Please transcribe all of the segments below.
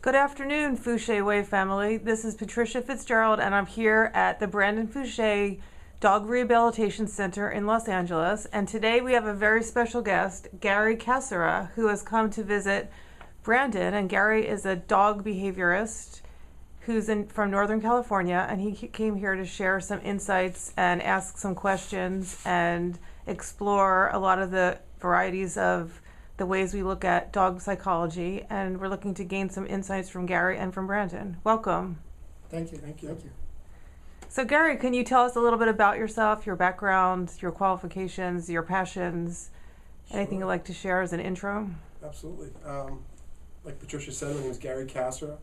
Good afternoon, Fouché Way family. This is Patricia Fitzgerald, and I'm here at the Brandon Fouché Dog Rehabilitation Center in Los Angeles. And today we have a very special guest, Gary Cassera, who has come to visit Brandon. And Gary is a dog behaviorist who's from Northern California, and he came here to share some insights and ask some questions and explore a lot of the varieties of the ways we look at dog psychology, and we're looking to gain some insights from Gary and from Brandon. Welcome. Thank you. So Gary, can you tell us a little bit about yourself, your background, your qualifications, your passions, anything Sure. you'd like to share as an intro? Absolutely. Like Patricia said, my name is Gary Cassera.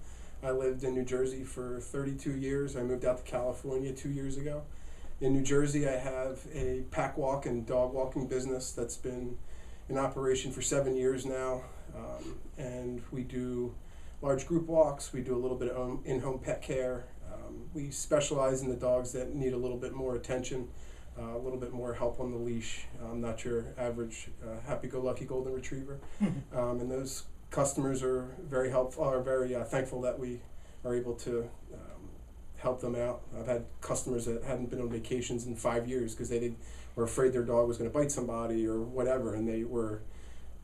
I lived in New Jersey for 32 years. I moved out to California 2 years ago. In New Jersey, I have a pack walk and dog walking business that's been in operation for 7 years now, and we do large group walks. We do a little bit of in-home pet care. We specialize in the dogs that need a little bit more attention, a little bit more help on the leash, not your average happy-go-lucky golden retriever. And those customers are very helpful, are very thankful that we are able to help them out. I've had customers that hadn't been on vacations in 5 years because were afraid their dog was going to bite somebody or whatever, and I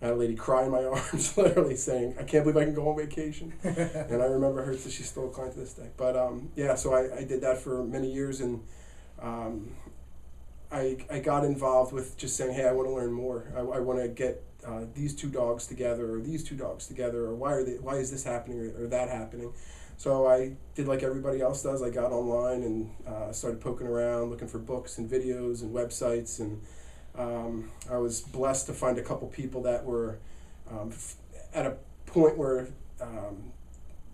had a lady cry in my arms, literally saying, "I can't believe I can go on vacation." And I remember her, so she's still a client to this day. But so I did that for many years, and I got involved with just saying, "Hey, I want to learn more. I want to get these two dogs together, or these two dogs together, or why is this happening or that happening?" So I did like everybody else does. I got online and started poking around, looking for books and videos and websites, and I was blessed to find a couple people that were at a point where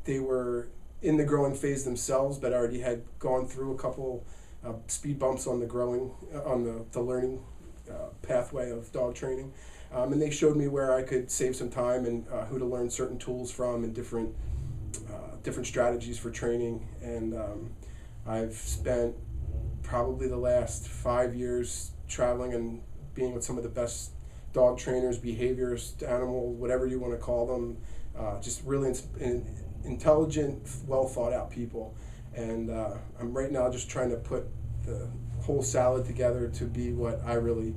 they were in the growing phase themselves, but already had gone through a couple speed bumps on the learning pathway of dog training, and they showed me where I could save some time and who to learn certain tools from and different strategies for training. And I've spent probably the last 5 years traveling and being with some of the best dog trainers, behaviorists, animal, whatever you want to call them, just really intelligent, well thought out people. And I'm right now just trying to put the whole salad together to be what I really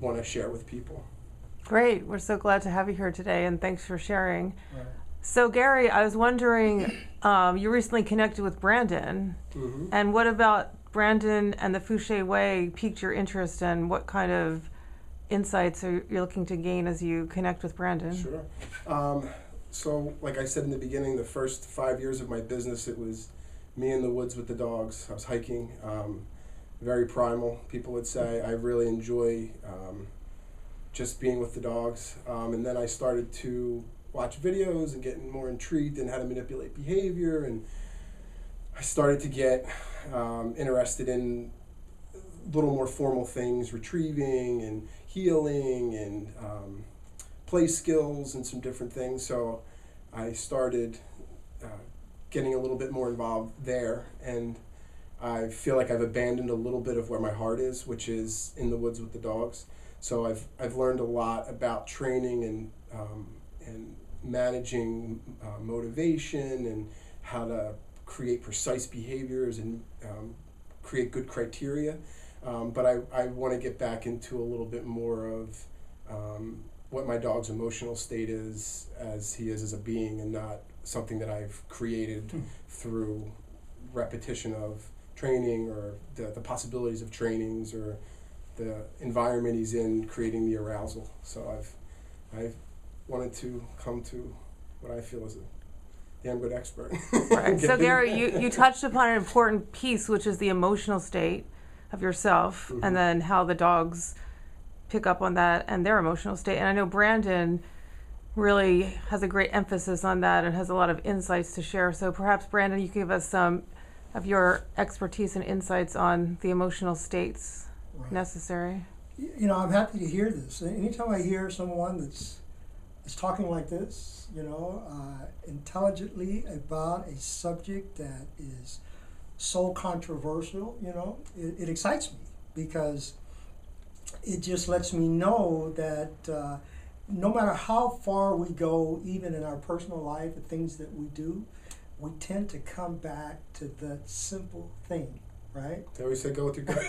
want to share with people. Great. We're so glad to have you here today, and thanks for sharing. Right. So Gary, I was wondering, you recently connected with Brandon, Mm-hmm. and what about Brandon and the Fouché Way piqued your interest, and what kind of insights are you looking to gain as you connect with Brandon? Sure. So like I said in the beginning, the first 5 years of my business, it was me in the woods with the dogs. I was hiking, very primal, people would say. I really enjoy just being with the dogs. And then I started to watch videos and getting more intrigued in how to manipulate behavior, and I started to get interested in little more formal things, retrieving and healing and play skills and some different things. So I started getting a little bit more involved there, and I feel like I've abandoned a little bit of where my heart is, which is in the woods with the dogs. So I've learned a lot about training and managing motivation and how to create precise behaviors and create good criteria. But I want to get back into a little bit more of what my dog's emotional state is as he is as a being, and not something that I've created through repetition of training or the possibilities of trainings or the environment he's in creating the arousal. So I've wanted to come to what I feel is a damn good expert. Right. So Gary, you touched upon an important piece, which is the emotional state of yourself, Mm-hmm. and then how the dogs pick up on that and their emotional state. And I know Brandon really has a great emphasis on that and has a lot of insights to share. So perhaps, Brandon, you can give us some of your expertise and insights on the emotional states necessary. You know, I'm happy to hear this. Anytime I hear someone that's talking like this, intelligently about a subject that is so controversial, it excites me, because it just lets me know that no matter how far we go, even in our personal life, the things that we do, we tend to come back to the simple thing, right? They always say go with your gut.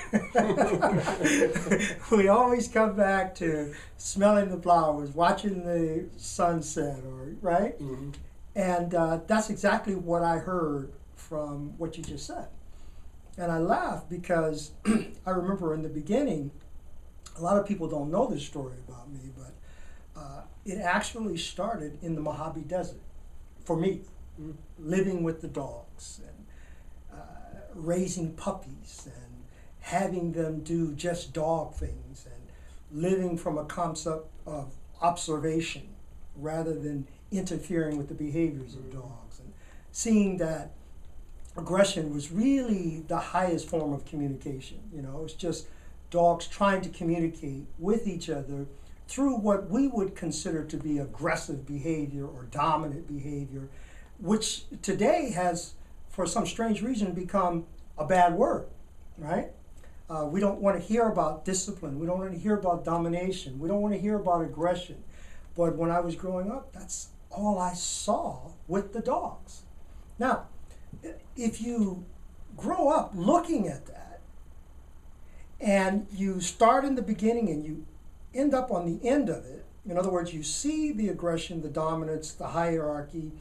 We always come back to smelling the flowers, watching the sunset, or right? Mm-hmm. And that's exactly what I heard from what you just said. And I laughed because I remember in the beginning, a lot of people don't know this story about me, but it actually started in the Mojave Desert for me, living with the dogs and raising puppies and having them do just dog things and living from a concept of observation rather than interfering with the behaviors of dogs, and seeing that aggression was really the highest form of communication. You know, it's just dogs trying to communicate with each other through what we would consider to be aggressive behavior or dominant behavior, which today has, for some strange reason, become a bad word, right? We don't want to hear about discipline. We don't want to hear about domination. We don't want to hear about aggression. But when I was growing up, that's all I saw with the dogs. Now, if you grow up looking at that, and you start in the beginning and you end up on the end of it, in other words, you see the aggression, the dominance, the hierarchy,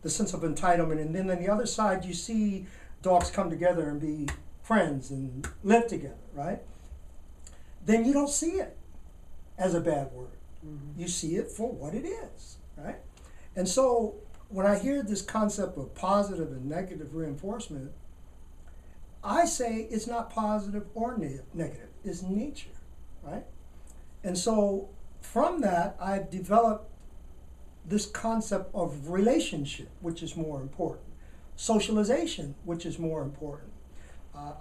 the sense of entitlement, and then on the other side you see dogs come together and be friends and live together, right? Then you don't see it as a bad word. Mm-hmm. You see it for what it is, right? And so when I hear this concept of positive and negative reinforcement, I say it's not positive or negative, it's nature, right? And so from that, I've developed this concept of relationship, which is more important, socialization, which is more important.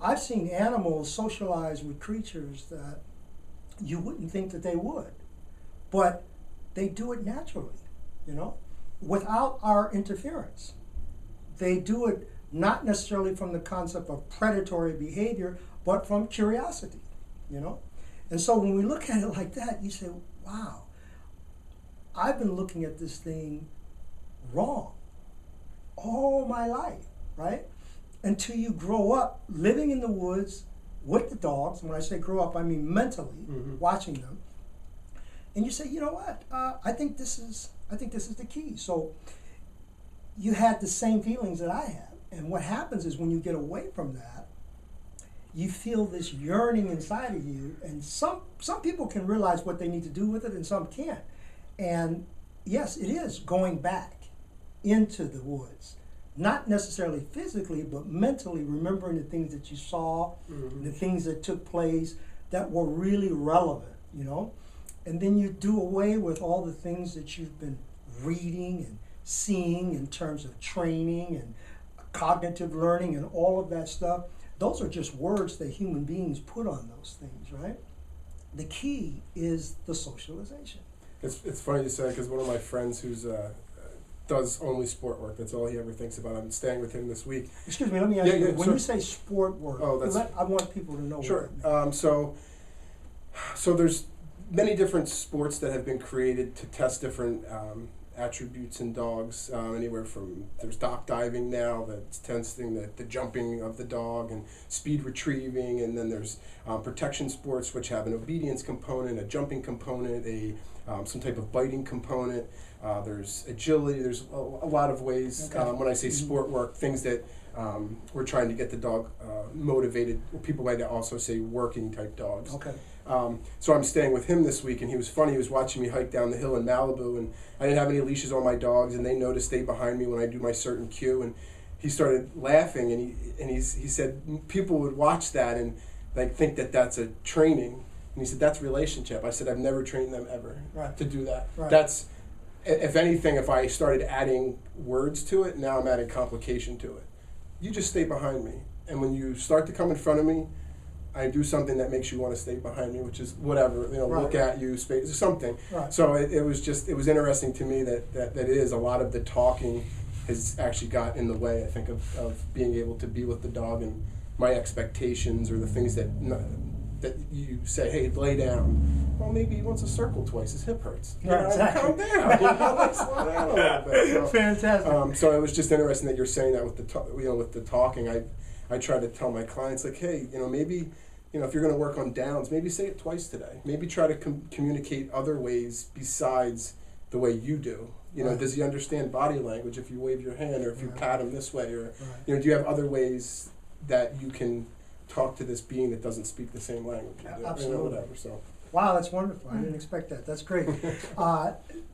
I've seen animals socialize with creatures that you wouldn't think that they would, but they do it naturally, you know, without our interference. They do it not necessarily from the concept of predatory behavior, but from curiosity, you know? And so when we look at it like that, you say, wow, I've been looking at this thing wrong all my life, right? Until you grow up living in the woods with the dogs. And when I say grow up, I mean mentally, watching them. And you say, you know what? I think this is the key. So you had the same feelings that I have. And what happens is when you get away from that, you feel this yearning inside of you. And some people can realize what they need to do with it, and some can't. And yes, it is going back into the woods. Not necessarily physically, but mentally remembering the things that you saw, the things that took place that were really relevant, you know? And then you do away with all the things that you've been reading and seeing in terms of training and cognitive learning and all of that stuff. Those are just words that human beings put on those things, right? The key is the socialization. It's funny you say, because one of my friends who's does only sport work. That's all he ever thinks about. I'm staying with him this week. Excuse me, let me ask you, when you say sport work, I want people to know. Sure. So there's many different sports that have been created to test different attributes in dogs, anywhere from, there's dock diving now that's testing the jumping of the dog and speed retrieving, and then there's protection sports which have an obedience component, a jumping component, some type of biting component. There's agility. There's a lot of ways. Okay. When I say sport work, things that we're trying to get the dog motivated. People might also say working type dogs. Okay. So I'm staying with him this week, and he was funny. He was watching me hike down the hill in Malibu, and I didn't have any leashes on my dogs, and they know to stay behind me when I do my certain cue. And he started laughing, and he said people would watch that and like think that that's a training. And he said that's relationship. I said I've never trained them ever to do that. Right. That's, if anything, if I started adding words to it, now I'm adding complication to it. You just stay behind me, and when you start to come in front of me, I do something that makes you want to stay behind me, which is whatever, look at you, space, something. Right. So it was interesting to me that it is a lot of the talking has actually got in the way, I think, of being able to be with the dog and my expectations or the things that that you say, hey, lay down. Well, maybe he wants to circle twice. His hip hurts. Exactly. Calm down. Like, slow down a little bit. So, Fantastic. so it was just interesting that you're saying that with the with the talking. I try to tell my clients, like, hey, maybe, if you're going to work on downs, maybe say it twice today. Maybe try to communicate other ways besides the way you do. Right. Does he understand body language if you wave your hand or if you Right. pat him this way, or Right. do you have other ways that you can talk to this being that doesn't speak the same language? Absolutely. Whatever. So. Wow, that's wonderful. I didn't expect that. That's great.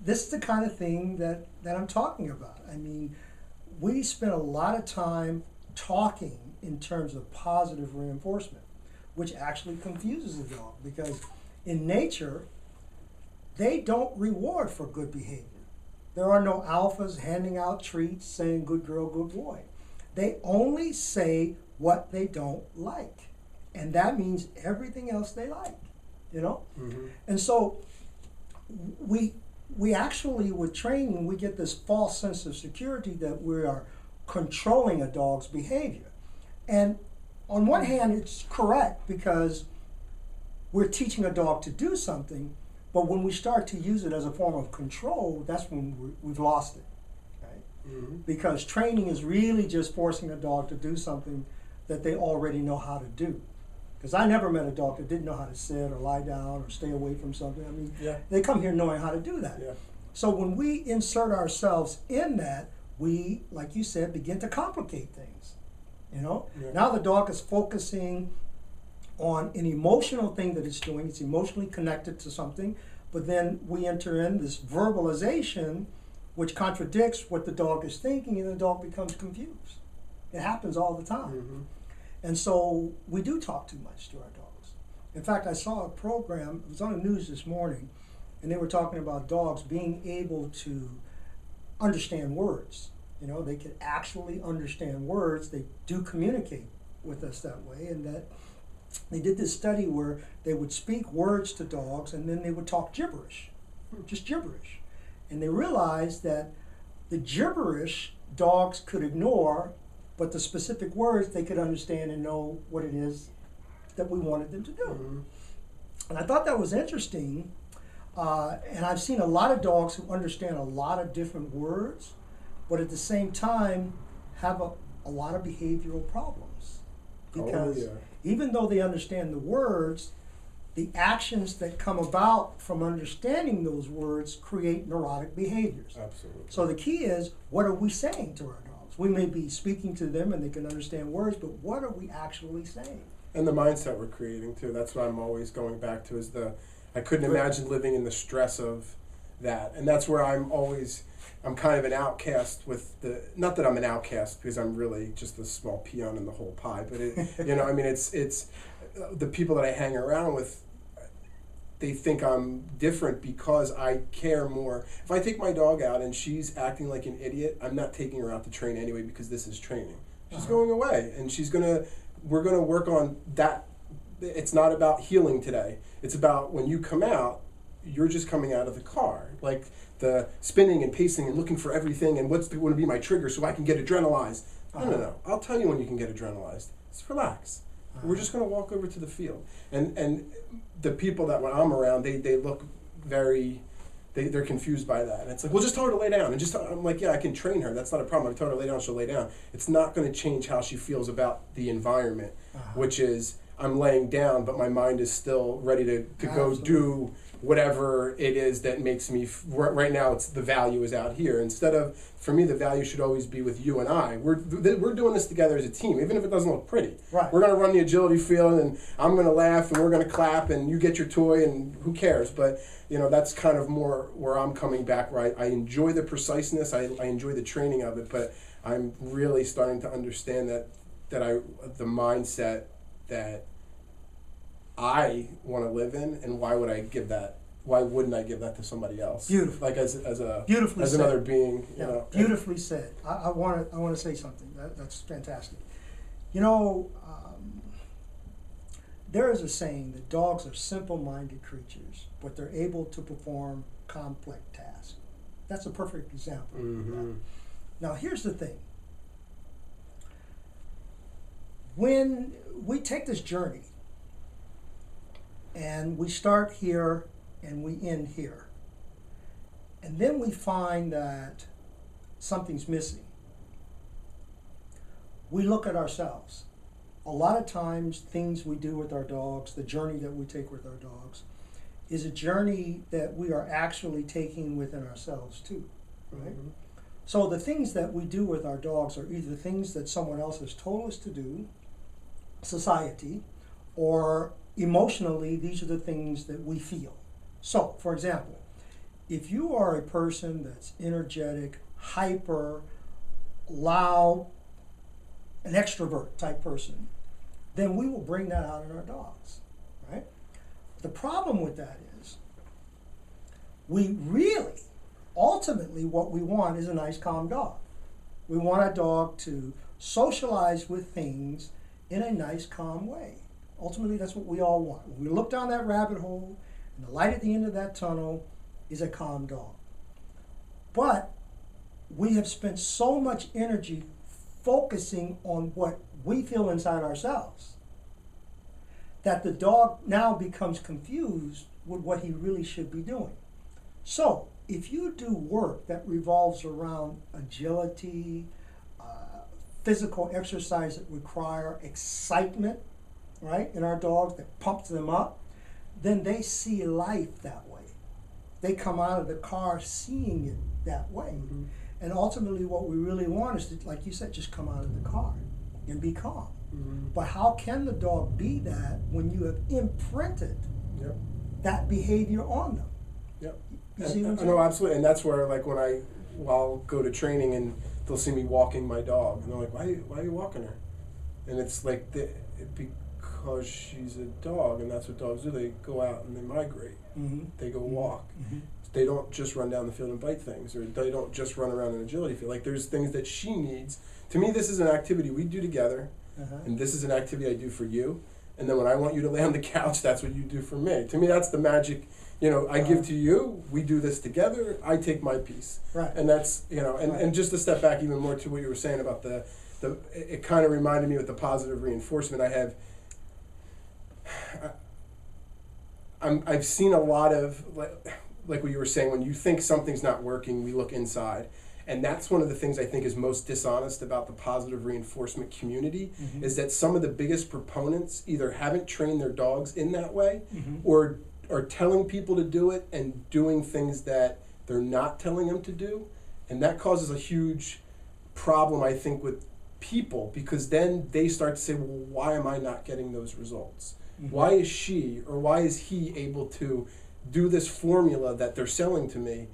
This is the kind of thing that I'm talking about. I mean, we spend a lot of time talking in terms of positive reinforcement, which actually confuses the dog, because in nature, they don't reward for good behavior. There are no alphas handing out treats saying good girl, good boy. They only say what they don't like. And that means everything else they like, Mm-hmm. And so we actually, with training, we get this false sense of security that we are controlling a dog's behavior. And on one hand, it's correct, because we're teaching a dog to do something, but when we start to use it as a form of control, that's when we've lost it, right? Mm-hmm. Because training is really just forcing a dog to do something that they already know how to do. Because I never met a dog that didn't know how to sit or lie down or stay away from something. I mean, Yeah. they come here knowing how to do that. Yeah. So when we insert ourselves in that, we, like you said, begin to complicate things. Yeah. Now the dog is focusing on an emotional thing that it's doing. It's emotionally connected to something, but then we enter in this verbalization, which contradicts what the dog is thinking, and the dog becomes confused. It happens all the time. Mm-hmm. And so we do talk too much to our dogs. In fact, I saw a program, it was on the news this morning, and they were talking about dogs being able to understand words. They can actually understand words. They do communicate with us that way, and that they did this study where they would speak words to dogs and then they would talk gibberish, just gibberish. And they realized that the gibberish dogs could ignore, but the specific words they could understand and know what it is that we wanted them to do. Mm-hmm. And I thought that was interesting. And I've seen a lot of dogs who understand a lot of different words, but at the same time have a lot of behavioral problems. Because even though they understand the words, the actions that come about from understanding those words create neurotic behaviors. Absolutely. So the key is, what are we saying to our dogs? We may be speaking to them and they can understand words, but what are we actually saying? And the mindset we're creating too. That's what I'm always going back to, is I couldn't imagine living in the stress of that. And that's where I'm kind of an outcast with not that I'm an outcast, because I'm really just a small peon in the whole pie, but it's the people that I hang around with, they think I'm different because I care more. If I take my dog out and she's acting like an idiot, I'm not taking her out to train anyway, because this is training. She's going away, and we're gonna work on that. It's not about healing today. It's about when you come out, you're just coming out of the car. Like the spinning and pacing and looking for everything and what's going to be my trigger so I can get adrenalized. No. I'll tell you when you can get adrenalized. Just relax. We're just going to walk over to the field. And the people that when I'm around, they look very, they're confused by that. And it's like, well, just tell her to lay down. And I'm like, yeah, I can train her. That's not a problem. I tell her to lay down, she'll lay down. It's not going to change how she feels about the environment, which is I'm laying down, but my mind is still ready to go do whatever it is that makes me, right now it's the value is out here. Instead of, for me, the value should always be with you and I. We're doing this together as a team, even if it doesn't look pretty. Right. We're gonna run the agility field and I'm gonna laugh and we're gonna clap and you get your toy and who cares? But that's kind of more where I'm coming back, where I enjoy the preciseness, I enjoy the training of it, but I'm really starting to understand the mindset that I want to live in, and why wouldn't I give that to somebody else? Beautiful. Like as Beautifully said. Another being, Beautifully said. I want to say something. That's fantastic. There is a saying that dogs are simple-minded creatures, but they're able to perform complex tasks. That's a perfect example of that. Now, here's the thing. When we take this journey, And we start here and we end here. And then we find that something's missing. We look at ourselves. A lot of times, things we do with our dogs, the journey that we take with our dogs, is a journey that we are actually taking within ourselves too, right? Mhm. So the things that we do with our dogs are either things that someone else has told us to do, society, or emotionally, these are the things that we feel. So, for example, if you are a person that's energetic, hyper, loud, an extrovert type person, then we will bring that out in our dogs, right? The problem with that is we really, ultimately, what we want is a nice, calm dog. We want a dog to socialize with things in a nice, calm way. Ultimately, that's what we all want. When we look down that rabbit hole, and the light at the end of that tunnel is a calm dog. But we have spent so much energy focusing on what we feel inside ourselves that the dog now becomes confused with what he really should be doing. So, if you do work that revolves around agility, physical exercise that require excitement, right, in our dogs that pumps them up, then they see life that way. They come out of the car seeing it that way. Mhm. And ultimately what we really want is to, like you said, just come out of the car and be calm. Mhm. But how can the dog be that when you have imprinted Yep. that behavior on them? Yep. You see what I'm saying? No, absolutely, and that's where, like, I'll go to training and they'll see me walking my dog, and they're like, "Why are you walking her?" And it's like because she's a dog, and that's what dogs do. They go out and they migrate. Mhm. They go walk. Mhm. They don't just run down the field and bite things, or they don't just run around in an agility field. Like, there's things that she needs. To me, this is an activity we do together, Uh-huh. and this is an activity I do for you. And then when I want you to lay on the couch, that's what you do for me. To me, that's the magic. I give to you, we do this together, I take my piece. Right. And that's, and, Right. and just to step back even more to what you were saying about it kind of reminded me with the positive reinforcement I've seen a lot of, like what you were saying, when you think something's not working, we look inside. And that's one of the things I think is most dishonest about the positive reinforcement community, Mhm. is that some of the biggest proponents either haven't trained their dogs in that way, Mhm. or are telling people to do it and doing things that they're not telling them to do. And that causes a huge problem, I think, with people, because then they start to say, well, why am I not getting those results? Mhm. Why is she or why is he able to do this formula that they're selling to me?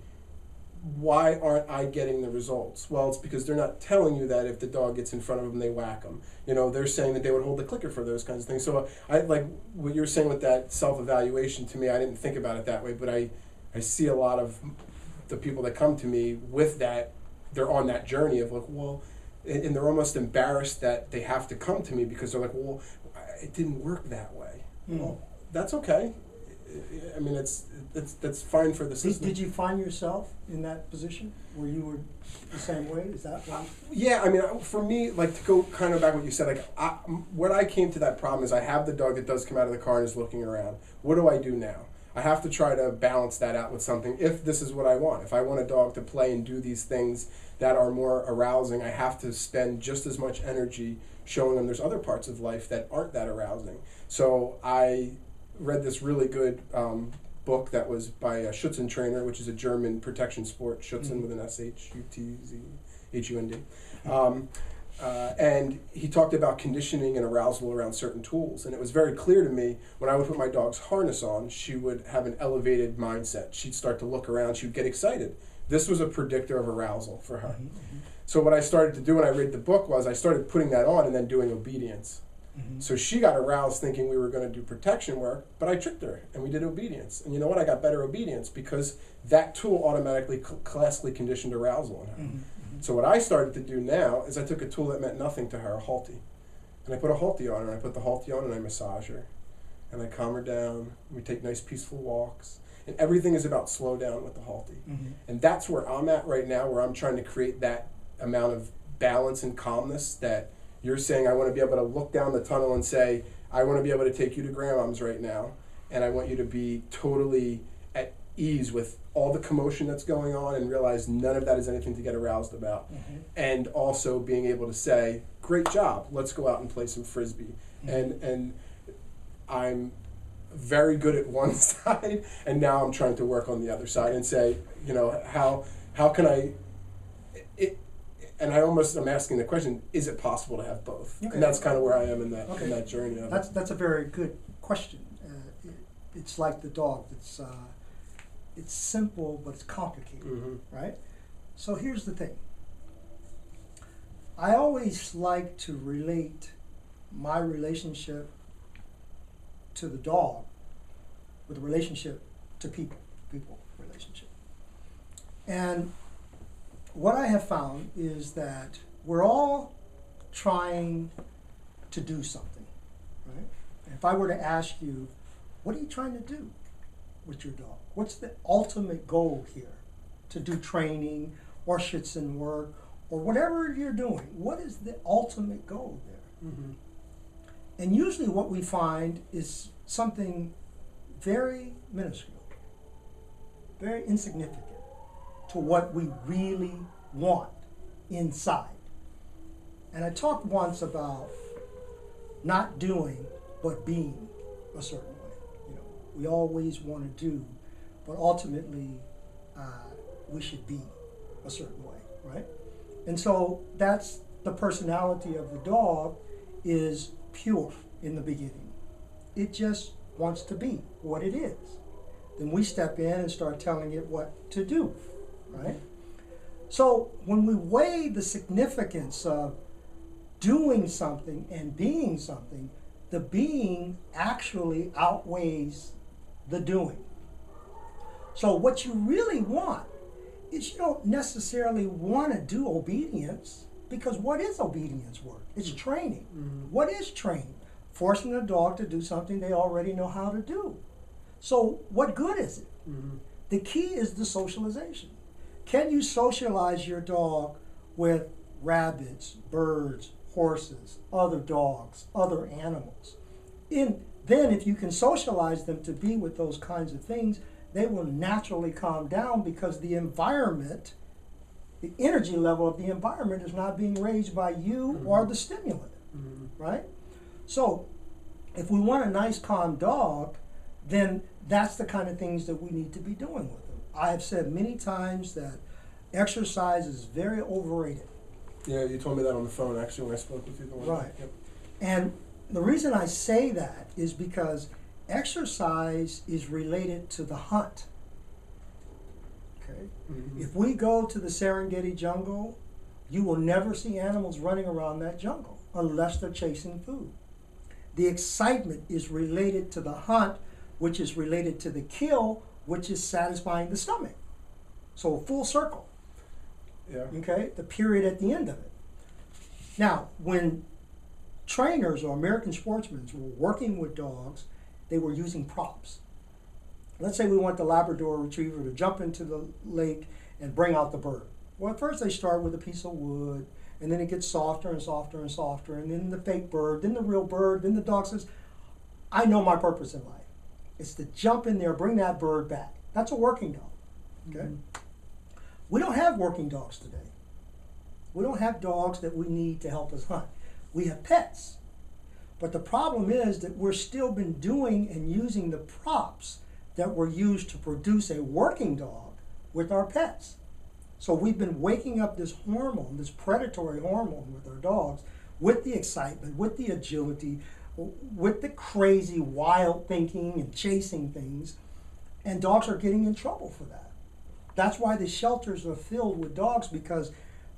Why aren't I getting the results? Well, it's because they're not telling you that if the dog gets in front of them, they whack them. They're saying that they would hold the clicker for those kinds of things. So I like what you're saying with that self-evaluation. To me, I didn't think about it that way, but I see a lot of the people that come to me with that, they're on that journey of like, well, and they're almost embarrassed that they have to come to me because they're like, well, it didn't work that way. Mm. Well, that's okay. I mean, that's fine for the system. Did you find yourself in that position where you were the same way? Is that right? Yeah, I mean, for me, like, to go kind of back what you said, like, what I came to that problem is I have the dog that does come out of the car and is looking around. What do I do now? I have to try to balance that out with something if this is what I want. If I want a dog to play and do these things that are more arousing, I have to spend just as much energy showing them there's other parts of life that aren't that arousing. So I read this really good book that was by a Schützentrainer, which is a German protection sport, Schützen with an S-H-U-T-Z-H-U-N-D. And he talked about conditioning and arousal around certain tools. And it was very clear to me, when I would put my dog's harness on, she would have an elevated mindset. She'd start to look around, she'd get excited. This was a predictor of arousal for her. Mm-hmm. So what I started to do when I read the book was I started putting that on and then doing obedience. Mm-hmm. So she got aroused thinking we were going to do protection work, but I tricked her and we did obedience. And you know what? I got better obedience because that tool automatically classically conditioned arousal in her. Mm-hmm. So what I started to do now is I took a tool that meant nothing to her, a halty. And I put a halty on her, and I put the halty on and I massage her. And I calm her down. We take nice peaceful walks. And everything is about slow down with the halty. Mm-hmm. And that's where I'm at right now, where I'm trying to create that amount of balance and calmness that you're saying. I want to be able to look down the tunnel and say, I want to be able to take you to grandma's right now. and I want you to be totally at ease with all the commotion that's going on and realize none of that is anything to get aroused about. And also being able to say, great job, let's go out and play some Frisbee. And I'm very good at one side, and now I'm trying to work on the other side and say, you know, how can I, and I'm asking the question, is it possible to have both? Okay. And that's kind of where I am in that journey of it. That's a very good question. It's like the dog. It's simple, but it's complicated, right? So here's the thing. I always like to relate my relationship to the dog with a relationship to people relationship. And what I have found is that we're all trying to do something, right? If I were to ask you, what are you trying to do with your dog? What's the ultimate goal here? To do training or schützen work or whatever you're doing, what is the ultimate goal there? And usually what we find is something very minuscule, very insignificant to what we really want inside. And I talked once about not doing, but being a certain way. You know, we always want to do, but ultimately we should be a certain way, right? And so that's the personality of the dog, is pure in the beginning. It just wants to be what it is. Then we step in and start telling it what to do, right? So when we weigh the significance of doing something and being something, the being actually outweighs the doing. So what you really want is, you don't necessarily want to do obedience, because what is obedience work? It's training. What is training? Forcing a dog to do something they already know how to do. So what good is it? The key is the socialization. Can you socialize your dog with rabbits, birds, horses, other dogs, other animals? Then if you can socialize them to be with those kinds of things, they will naturally calm down, because the environment, the energy level of the environment is not being raised by you or the stimulant, right? So if we want a nice, calm dog, then that's the kind of things that we need to be doing with them. I have said many times that exercise is very overrated. Yeah, you told me that on the phone, actually, when I spoke with you the one day. Right. Yep. And the reason I say that is because exercise is related to the hunt. Okay? If we go to the Serengeti jungle, you will never see animals running around that jungle unless they're chasing food. The excitement is related to the hunt, which is related to the kill, which is satisfying the stomach. So a full circle. Yeah. Okay? The period at the end of it. Now, when trainers or American sportsmen were working with dogs, they were using props. Let's say we want the Labrador Retriever to jump into the lake and bring out the bird. Well, at first they start with a piece of wood, and then it gets softer and softer and softer, and then the fake bird, then the real bird, then the dog says, I know my purpose in life. It's to jump in there, bring that bird back. That's a working dog, okay? We don't have working dogs today. We don't have dogs that we need to help us hunt. We have pets. But the problem is that we're still been doing and using the props that were used to produce a working dog with our pets. So we've been waking up this hormone, this predatory hormone with our dogs, with the excitement, with the agility, with the crazy, wild thinking and chasing things, and dogs are getting in trouble for that. That's why the shelters are filled with dogs, because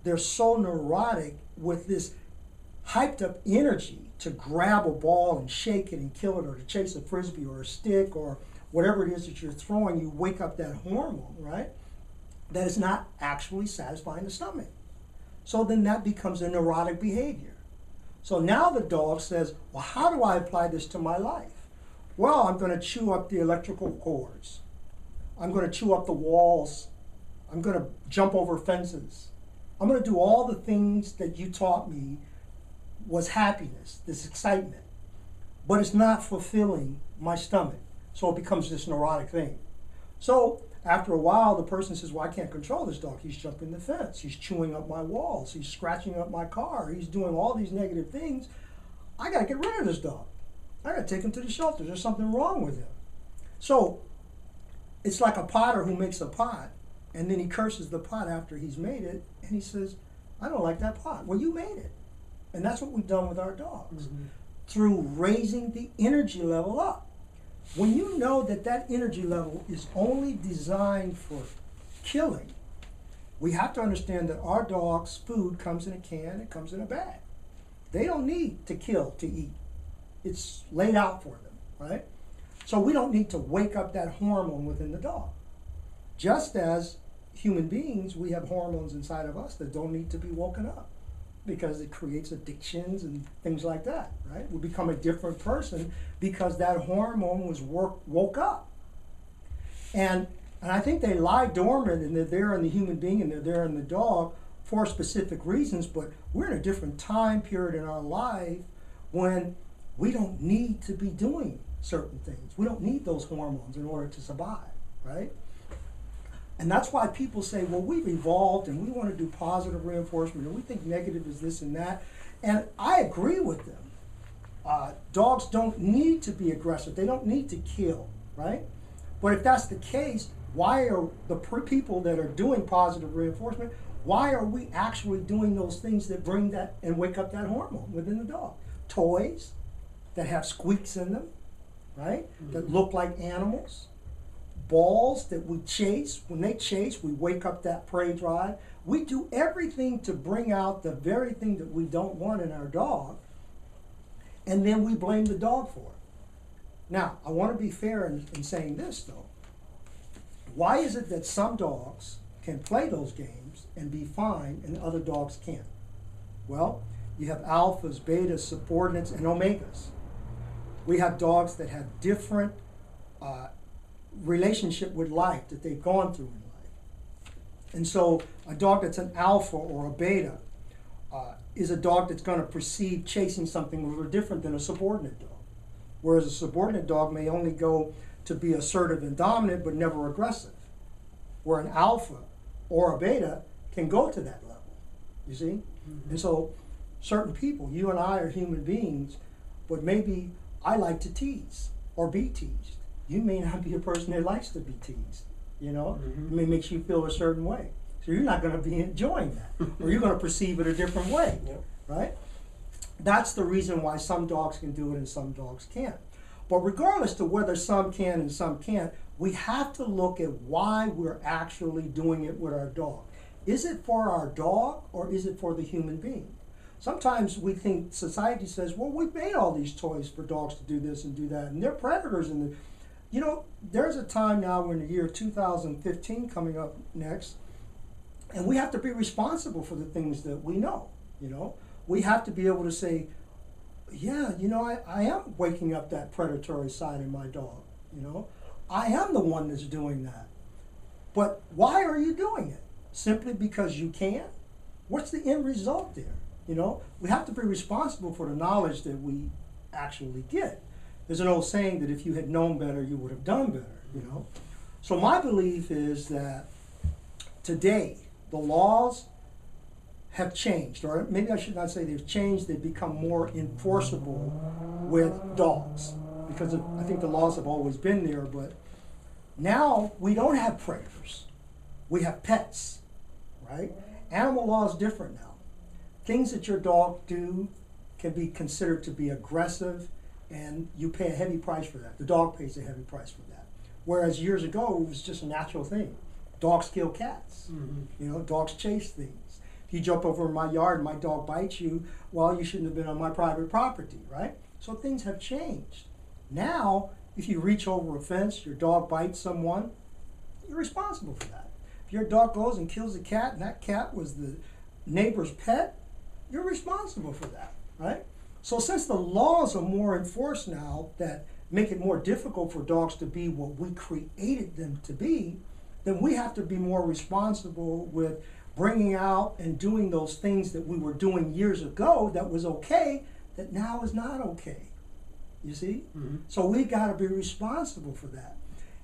they're so neurotic with this hyped up energy to grab a ball and shake it and kill it, or to chase a Frisbee or a stick or whatever it is that you're throwing. You wake up that hormone, right? That is not actually satisfying the stomach. So then that becomes a neurotic behavior. So now the dog says, well, how do I apply this to my life? Well, I'm going to chew up the electrical cords. I'm going to chew up the walls. I'm going to jump over fences. I'm going to do all the things that you taught me was happiness, this excitement. But it's not fulfilling my stomach. So it becomes this neurotic thing. So after a while, the person says, well, I can't control this dog. He's jumping the fence. He's chewing up my walls. He's scratching up my car. He's doing all these negative things. I got to get rid of this dog. I got to take him to the shelter. There's something wrong with him. So it's like a potter who makes a pot, and then he curses the pot after he's made it, and he says, I don't like that pot. Well, you made it. And that's what we've done with our dogs. Through raising the energy level up. When you know that that energy level is only designed for killing, we have to understand that our dog's food comes in a can, it comes in a bag. They don't need to kill to eat. It's laid out for them, right? So we don't need to wake up that hormone within the dog. Just as human beings, we have hormones inside of us that don't need to be woken up because it creates addictions and things like that, right? We become a different person because that hormone was woke up. And I think they lie dormant and they're there in the human being and they're there in the dog for specific reasons, but we're in a different time period in our life when we don't need to be doing certain things. We don't need those hormones in order to survive, right? And that's why people say, well, we've evolved and we want to do positive reinforcement and we think negative is this and that. And I agree with them. Dogs don't need to be aggressive. They don't need to kill, right? But if that's the case, why are the people that are doing positive reinforcement, why are we actually doing those things that bring that and wake up that hormone within the dog? Toys that have squeaks in them, right? That look like animals. Balls that we chase. When they chase, we wake up that prey drive. We do everything to bring out the very thing that we don't want in our dog, and then we blame the dog for it. Now, I want to be fair in saying this, though. Why is it that some dogs can play those games and be fine and other dogs can't? Well, you have alphas, betas, subordinates, and omegas. We have dogs that have different relationship with life that they've gone through in life. And so a dog that's an alpha or a beta is a dog that's going to perceive chasing something a little different than a subordinate dog. Whereas a subordinate dog may only go to be assertive and dominant but never aggressive. Where an alpha or a beta can go to that level, you see? And so certain people, you and I are human beings, but maybe I like to tease or be teased. You may not be a person that likes to be teased, you know? It may make you feel a certain way. So you're not going to be enjoying that, or you're going to perceive it a different way, right? That's the reason why some dogs can do it and some dogs can't. But regardless to whether some can and some can't, we have to look at why we're actually doing it with our dog. Is it for our dog or is it for the human being? Sometimes we think society says, well, we've made all these toys for dogs to do this and do that, and they're predators. And you know, there's a time now, we're in the year 2015 coming up next, and we have to be responsible for the things that we know, you know. We have to be able to say, yeah, you know, I am waking up that predatory side in my dog, you know. I am the one that's doing that. But why are you doing it? Simply because you can? What's the end result there? You know, we have to be responsible for the knowledge that we actually get. There's an old saying that if you had known better, you would have done better, you know. So my belief is that today the laws have changed, or maybe I should not say they've changed, they've become more enforceable with dogs. Because I think the laws have always been there, but now we don't have predators. We have pets, right? Animal law is different now. Things that your dog do can be considered to be aggressive, and you pay a heavy price for that. The dog pays a heavy price for that. Whereas years ago, it was just a natural thing. Dogs kill cats. You know, dogs chase things. If you jump over in my yard and my dog bites you, well, you shouldn't have been on my private property, right? So things have changed. Now, if you reach over a fence, your dog bites someone, you're responsible for that. If your dog goes and kills a cat and that cat was the neighbor's pet, you're responsible for that, right? So since the laws are more enforced now that make it more difficult for dogs to be what we created them to be, then we have to be more responsible with bringing out and doing those things that we were doing years ago that was okay, that now is not okay. You see? Mm-hmm. So we got to be responsible for that.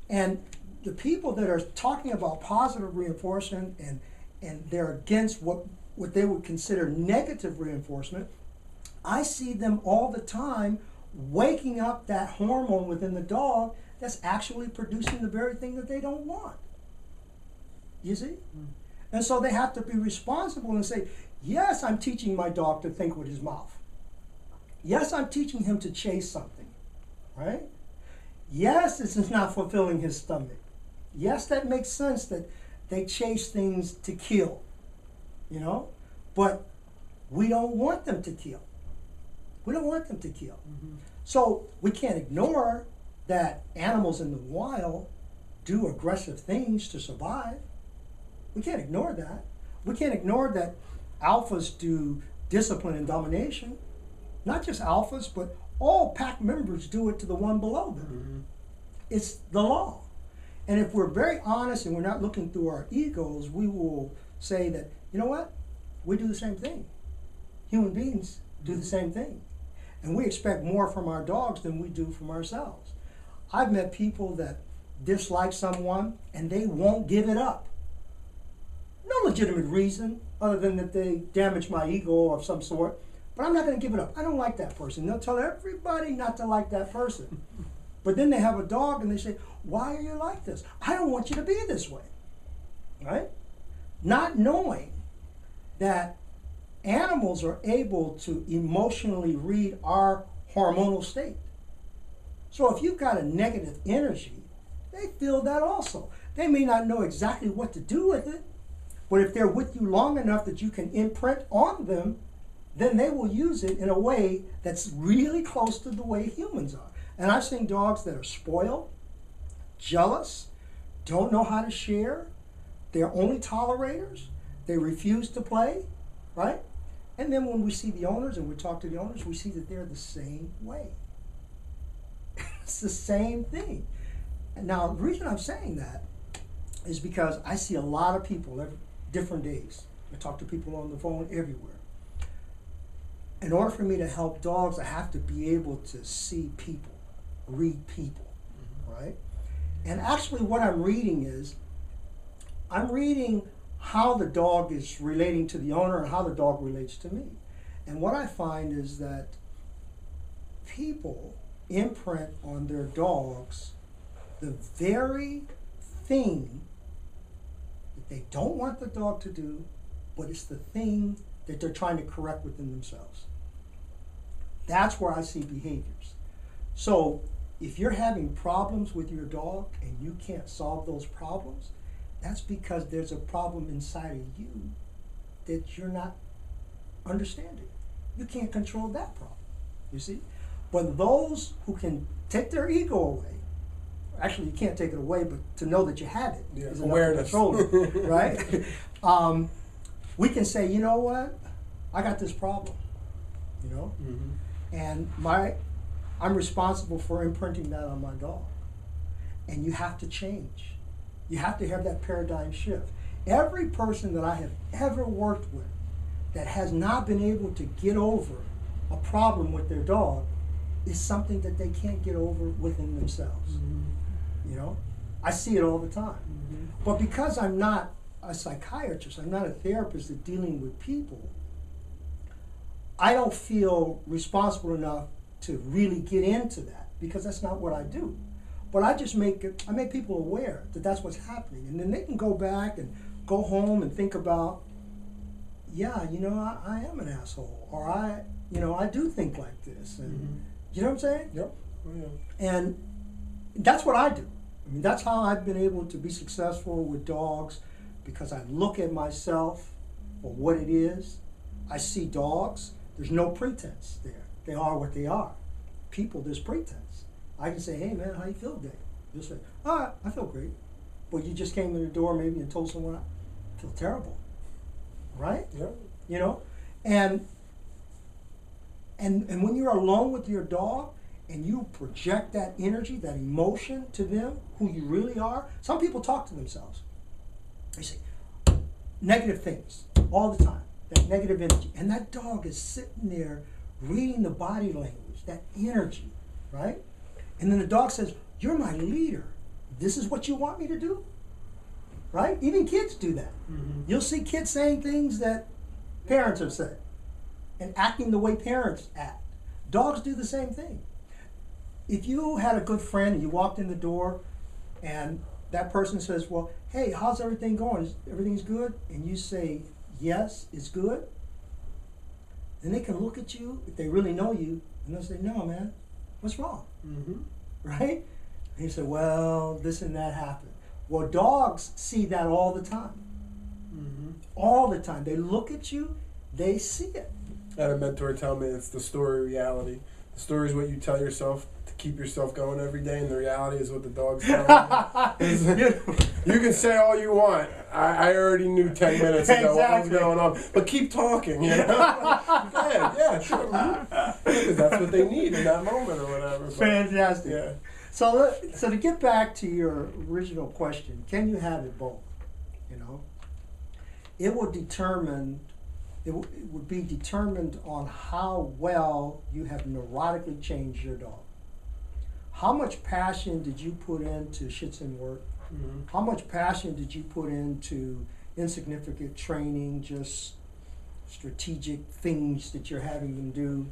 And the people that are talking about positive reinforcement and they're against what they would consider negative reinforcement, I see them all the time waking up that hormone within the dog that's actually producing the very thing that they don't want. You see? And so they have to be responsible and say, yes, I'm teaching my dog to think with his mouth. Yes, I'm teaching him to chase something, right? Yes, this is not fulfilling his stomach. Yes, that makes sense that they chase things to kill, you know? But we don't want them to kill. We don't want them to kill. Mm-hmm. So we can't ignore that animals in the wild do aggressive things to survive. We can't ignore that. We can't ignore that alphas do discipline and domination. Not just alphas, but all pack members do it to the one below them. Mm-hmm. It's the law. And if we're very honest and we're not looking through our egos, we will say that, you know what? We do the same thing. Human beings do the same thing. And we expect more from our dogs than we do from ourselves. I've met people that dislike someone and they won't give it up. No legitimate reason other than that they damage my ego of some sort. But I'm not going to give it up. I don't like that person. They'll tell everybody not to like that person. But then they have a dog and they say, why are you like this? I don't want you to be this way. Right? Not knowing that animals are able to emotionally read our hormonal state. So if you've got a negative energy, they feel that also. They may not know exactly what to do with it, but if they're with you long enough that you can imprint on them, then they will use it in a way that's really close to the way humans are. And I've seen dogs that are spoiled, jealous, don't know how to share, they're only tolerators, they refuse to play, right? And then when we see the owners and we talk to the owners, we see that they're the same way. It's the same thing. And now, the reason I'm saying that is because I see a lot of people every different days. I talk to people on the phone everywhere. In order for me to help dogs, I have to be able to see people, read people, right? And actually what I'm reading is, I'm reading how the dog is relating to the owner and how the dog relates to me. And what I find is that people imprint on their dogs the very thing that they don't want the dog to do, but it's the thing that they're trying to correct within themselves. That's where I see behaviors. So if you're having problems with your dog and you can't solve those problems, that's because there's a problem inside of you that you're not understanding. You can't control that problem, you see? But those who can take their ego away, actually you can't take it away, but to know that you have it is awareness. enough to control it, right? We can say, you know what? I got this problem, you know? Mm-hmm. And I'm responsible for imprinting that on my dog. And you have to change. You have to have that paradigm shift. Every person that I have ever worked with that has not been able to get over a problem with their dog is something that they can't get over within themselves. Mm-hmm. You know? I see it all the time. Mm-hmm. But because I'm not a psychiatrist, I'm not a therapist that's dealing with people, I don't feel responsible enough to really get into that because that's not what I do. But I just make people aware that that's what's happening. And then they can go back and go home and think about, yeah, you know, I am an asshole. Or I do think like this. And Mm-hmm. you know what I'm saying? Yep. Oh, yeah. And that's what I do. I mean, that's how I've been able to be successful with dogs because I look at myself for what it is. I see dogs. There's no pretense there. They are what they are. People, there's pretense. I can say, hey man, how you feel today? You'll say, I feel great. But you just came in the door maybe and told someone, I feel terrible. Right? Yep. You know? And when you're alone with your dog and you project that energy, that emotion to them, who you really are, some people talk to themselves. They say negative things all the time, that negative energy. And that dog is sitting there reading the body language, that energy, right? And then the dog says, "You're my leader. This is what you want me to do?" Right? Even kids do that. You'll see kids saying things that parents have said and acting the way parents act. Dogs do the same thing. If you had a good friend and you walked in the door and that person says, "Well, hey, how's everything going? Everything's good?" And you say, "Yes, it's good." Then they can look at you, if they really know you, and they'll say, "No, man, what's wrong?" Right? And you say, "Well, this and that happened." Well, dogs see that all the time. All the time. They look at you, they see it. I had a mentor tell me it's the story reality. The story is what you tell yourself to keep yourself going every day, and the reality is what the dog's telling you. You can say all you want. I already knew 10 minutes ago what was going on, but keep talking, you know? Yeah, sure. Because that's what they need in that moment or whatever. But, Fantastic. yeah. So to get back to your original question, can you have it both? You know, it would be determined on how well you have neurotically changed your dog. How much passion did you put into schützen work? How much passion did you put into insignificant training, just strategic things that you're having them do?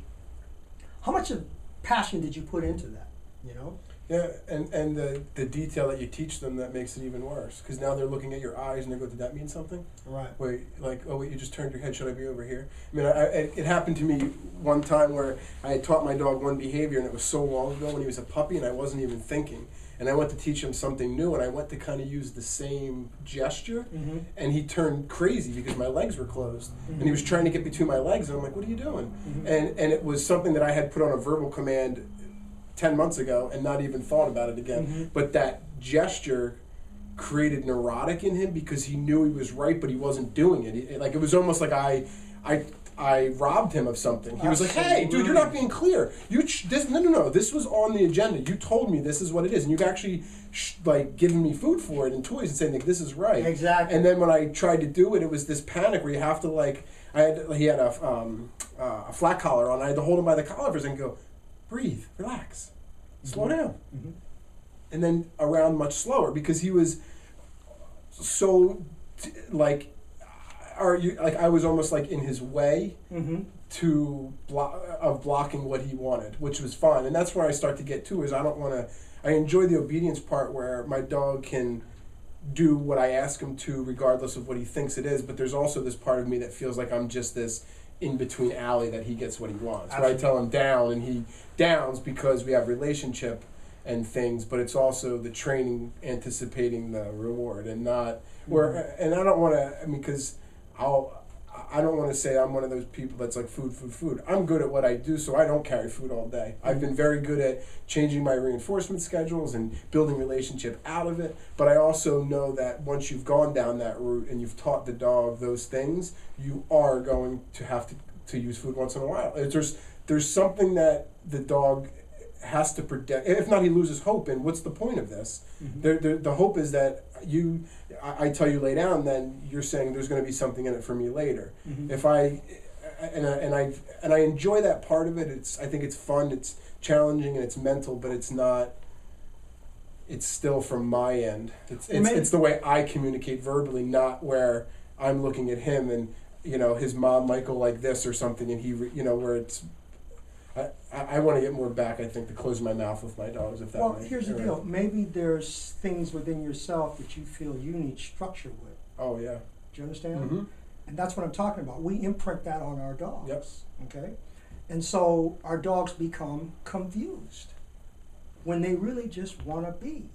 How much of passion did you put into that, you know? Yeah, and the detail that you teach them that makes it even worse. Because now they're looking at your eyes and they go, "Did that mean something?" Right. Wait, like, "Oh wait, you just turned your head. Should I be over here?" I mean, it happened to me one time where I had taught my dog one behavior, and it was so long ago when he was a puppy, and I wasn't even thinking. And I went to teach him something new, and I went to kind of use the same gesture, and he turned crazy because my legs were closed, and he was trying to get between my legs, and I'm like, "What are you doing?" And it was something that I had put on a verbal command 10 months ago and not even thought about it again. But that gesture created neurotic in him because he knew he was right, but he wasn't doing it. It was almost like I robbed him of something. He was like, "Hey, dude, you're not being clear. No. This was on the agenda. You told me this is what it is, and you've actually given me food for it and toys and saying like, this is right." Exactly. And then when I tried to do it, it was this panic where you have to he had a flat collar on. I had to hold him by the collar for a second and go, "Breathe, relax, slow down." And then around much slower because he was so I was almost like in his way to blocking what he wanted, which was fun. And that's where I start to get to is I enjoy the obedience part where my dog can do what I ask him to regardless of what he thinks it is, but there's also this part of me that feels like I'm just this in-between alley that he gets what he wants. Where I tell him down and he downs because we have relationship and things, but it's also the training anticipating the reward and not and I don't want to, because I don't want to say I'm one of those people that's like food. I'm good at what I do, so I don't carry food all day. I've been very good at changing my reinforcement schedules and building relationship out of it, but I also know that once you've gone down that route and you've taught the dog those things, you are going to have to use food once in a while. There's something that the dog has to protect. If not, he loses hope. And what's the point of this? The hope is that I tell you lay down, then you're saying there's going to be something in it for me later. If I enjoy that part of it. I think it's fun. It's challenging and it's mental, but it's not. It's still from my end. It's the way I communicate verbally, not where I'm looking at him and his mom might go like this or something, and he where it's. I want to get more back, I think, to close my mouth with my dogs, if that Well, here's the deal. Maybe there's things within yourself that you feel you need structure with. Oh, yeah. Do you understand? And that's what I'm talking about. We imprint that on our dogs. Yep. Okay? And so our dogs become confused when they really just want to be.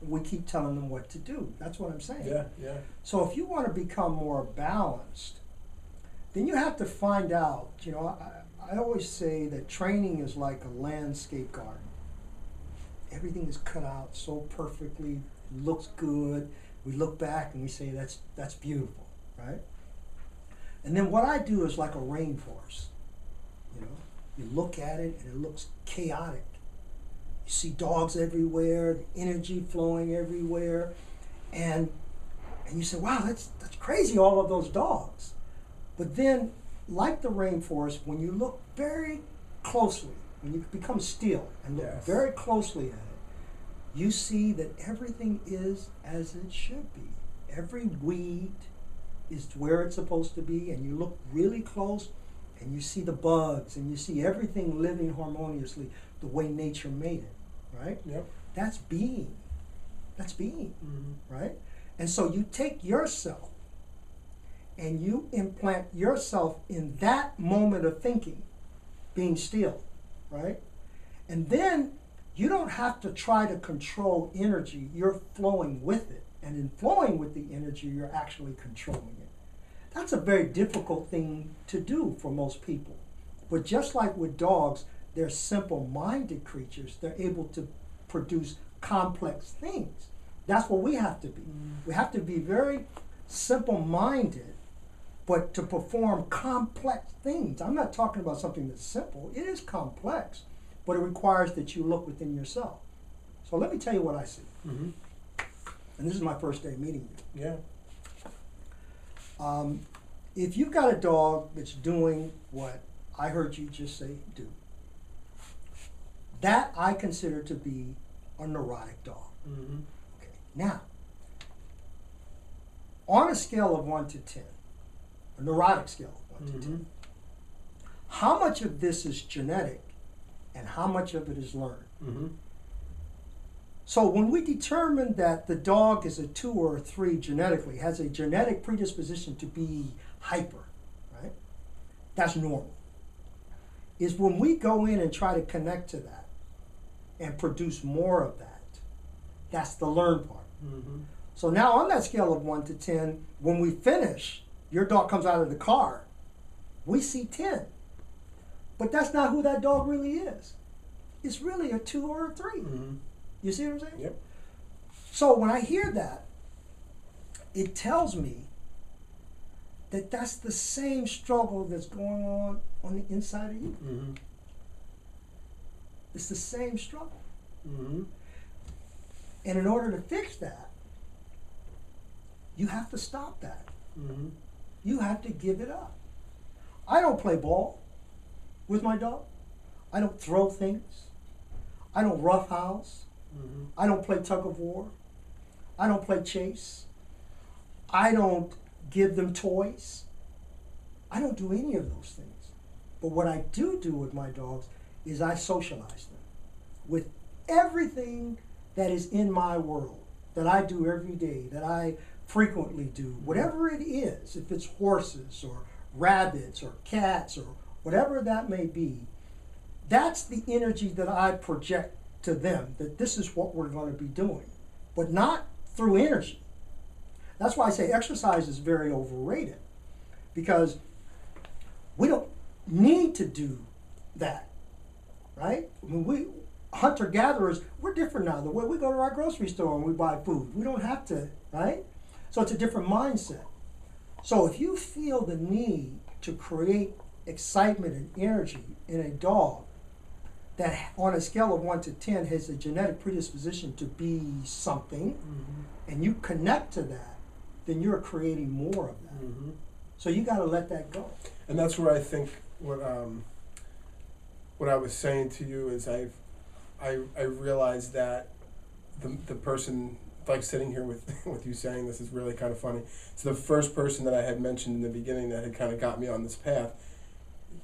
We keep telling them what to do. That's what I'm saying. Yeah. So if you want to become more balanced, then you have to find out, I always say that training is like a landscape garden. Everything is cut out so perfectly, looks good. We look back and we say that's beautiful, right? And then what I do is like a rainforest. You look at it and it looks chaotic. You see dogs everywhere, the energy flowing everywhere, and you say, "Wow, that's crazy, all of those dogs." But then, like the rainforest, when you look very closely, when you become still and look Yes. very closely at it, you see that everything is as it should be. Every weed is where it's supposed to be, and you look really close and you see the bugs and you see everything living harmoniously the way nature made it, right? Yep. That's being. That's being, Mm-hmm. right? And so you take yourself and you implant yourself in that moment of thinking, being still, right? And then you don't have to try to control energy, you're flowing with it. And in flowing with the energy, you're actually controlling it. That's a very difficult thing to do for most people. But just like with dogs, they're simple-minded creatures. They're able to produce complex things. That's what we have to be. We have to be very simple-minded, but to perform complex things. I'm not talking about something that's simple. It is complex, but it requires that you look within yourself. So let me tell you what I see. Mm-hmm. And this is my first day meeting you. Yeah. If you've got a dog that's doing what I heard you just say do, that I consider to be a neurotic dog. Mm-hmm. Okay. Now, on a scale of 1 to 10, a neurotic scale of 1 to 10, how much of this is genetic and how much of it is learned? Mm-hmm. So when we determine that the dog is a 2 or a 3 genetically, has a genetic predisposition to be hyper, right? That's normal. Is when we go in and try to connect to that and produce more of that, that's the learned part. Mm-hmm. So now on that scale of 1 to 10, when we finish, your dog comes out of the car, we see 10. But that's not who that dog really is. It's really a 2 or a 3. Mm-hmm. You see what I'm saying? Yep. So when I hear that, it tells me that that's the same struggle that's going on the inside of you. Mm-hmm. It's the same struggle. Mm-hmm. And in order to fix that, you have to stop that. Mm-hmm. You have to give it up. I don't play ball with my dog. I don't throw things. I don't roughhouse. Mm-hmm. I don't play tug of war. I don't play chase. I don't give them toys. I don't do any of those things. But what I do with my dogs is I socialize them with everything that is in my world, that I do every day, that I frequently do, whatever it is, if it's horses or rabbits or cats or whatever that may be, that's the energy that I project to them, that this is what we're going to be doing, but not through energy. That's why I say exercise is very overrated, because we don't need to do that, right? I mean, we hunter-gatherers, we're different now. The way we go to our grocery store and we buy food, we don't have to, right? So it's a different mindset. So if you feel the need to create excitement and energy in a dog that on a scale of 1 to 10 has a genetic predisposition to be something, and you connect to that, then you're creating more of that. Mm-hmm. So you got to let that go. And that's where I think what I was saying to you is I realized that the person, like sitting here with with you saying this is really kind of funny. So the first person that I had mentioned in the beginning that had kind of got me on this path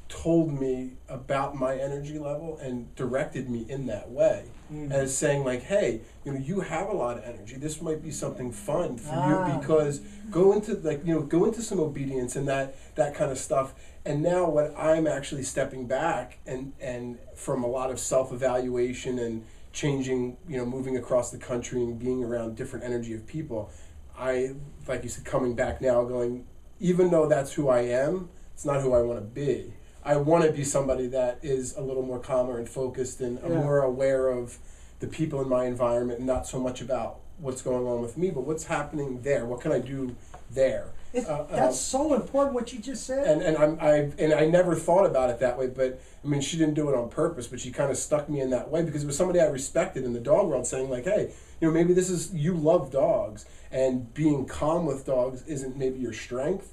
told me about my energy level and directed me in that way, as saying like, hey, you have a lot of energy. This might be something fun for you, because go into some obedience and that kind of stuff. And now what I'm actually stepping back and from a lot of self-evaluation and changing, moving across the country and being around different energy of people, I, like you said, coming back now going, even though that's who I am, it's not who I want to be. I want to be somebody that is a little more calmer and focused and more aware of the people in my environment, and not so much about what's going on with me, but what's happening there. What can I do there? That's so important what you just said. And I never thought about it that way, but I mean, she didn't do it on purpose, but she kind of stuck me in that way because it was somebody I respected in the dog world, saying like, hey, maybe this is, you love dogs, and being calm with dogs isn't maybe your strength.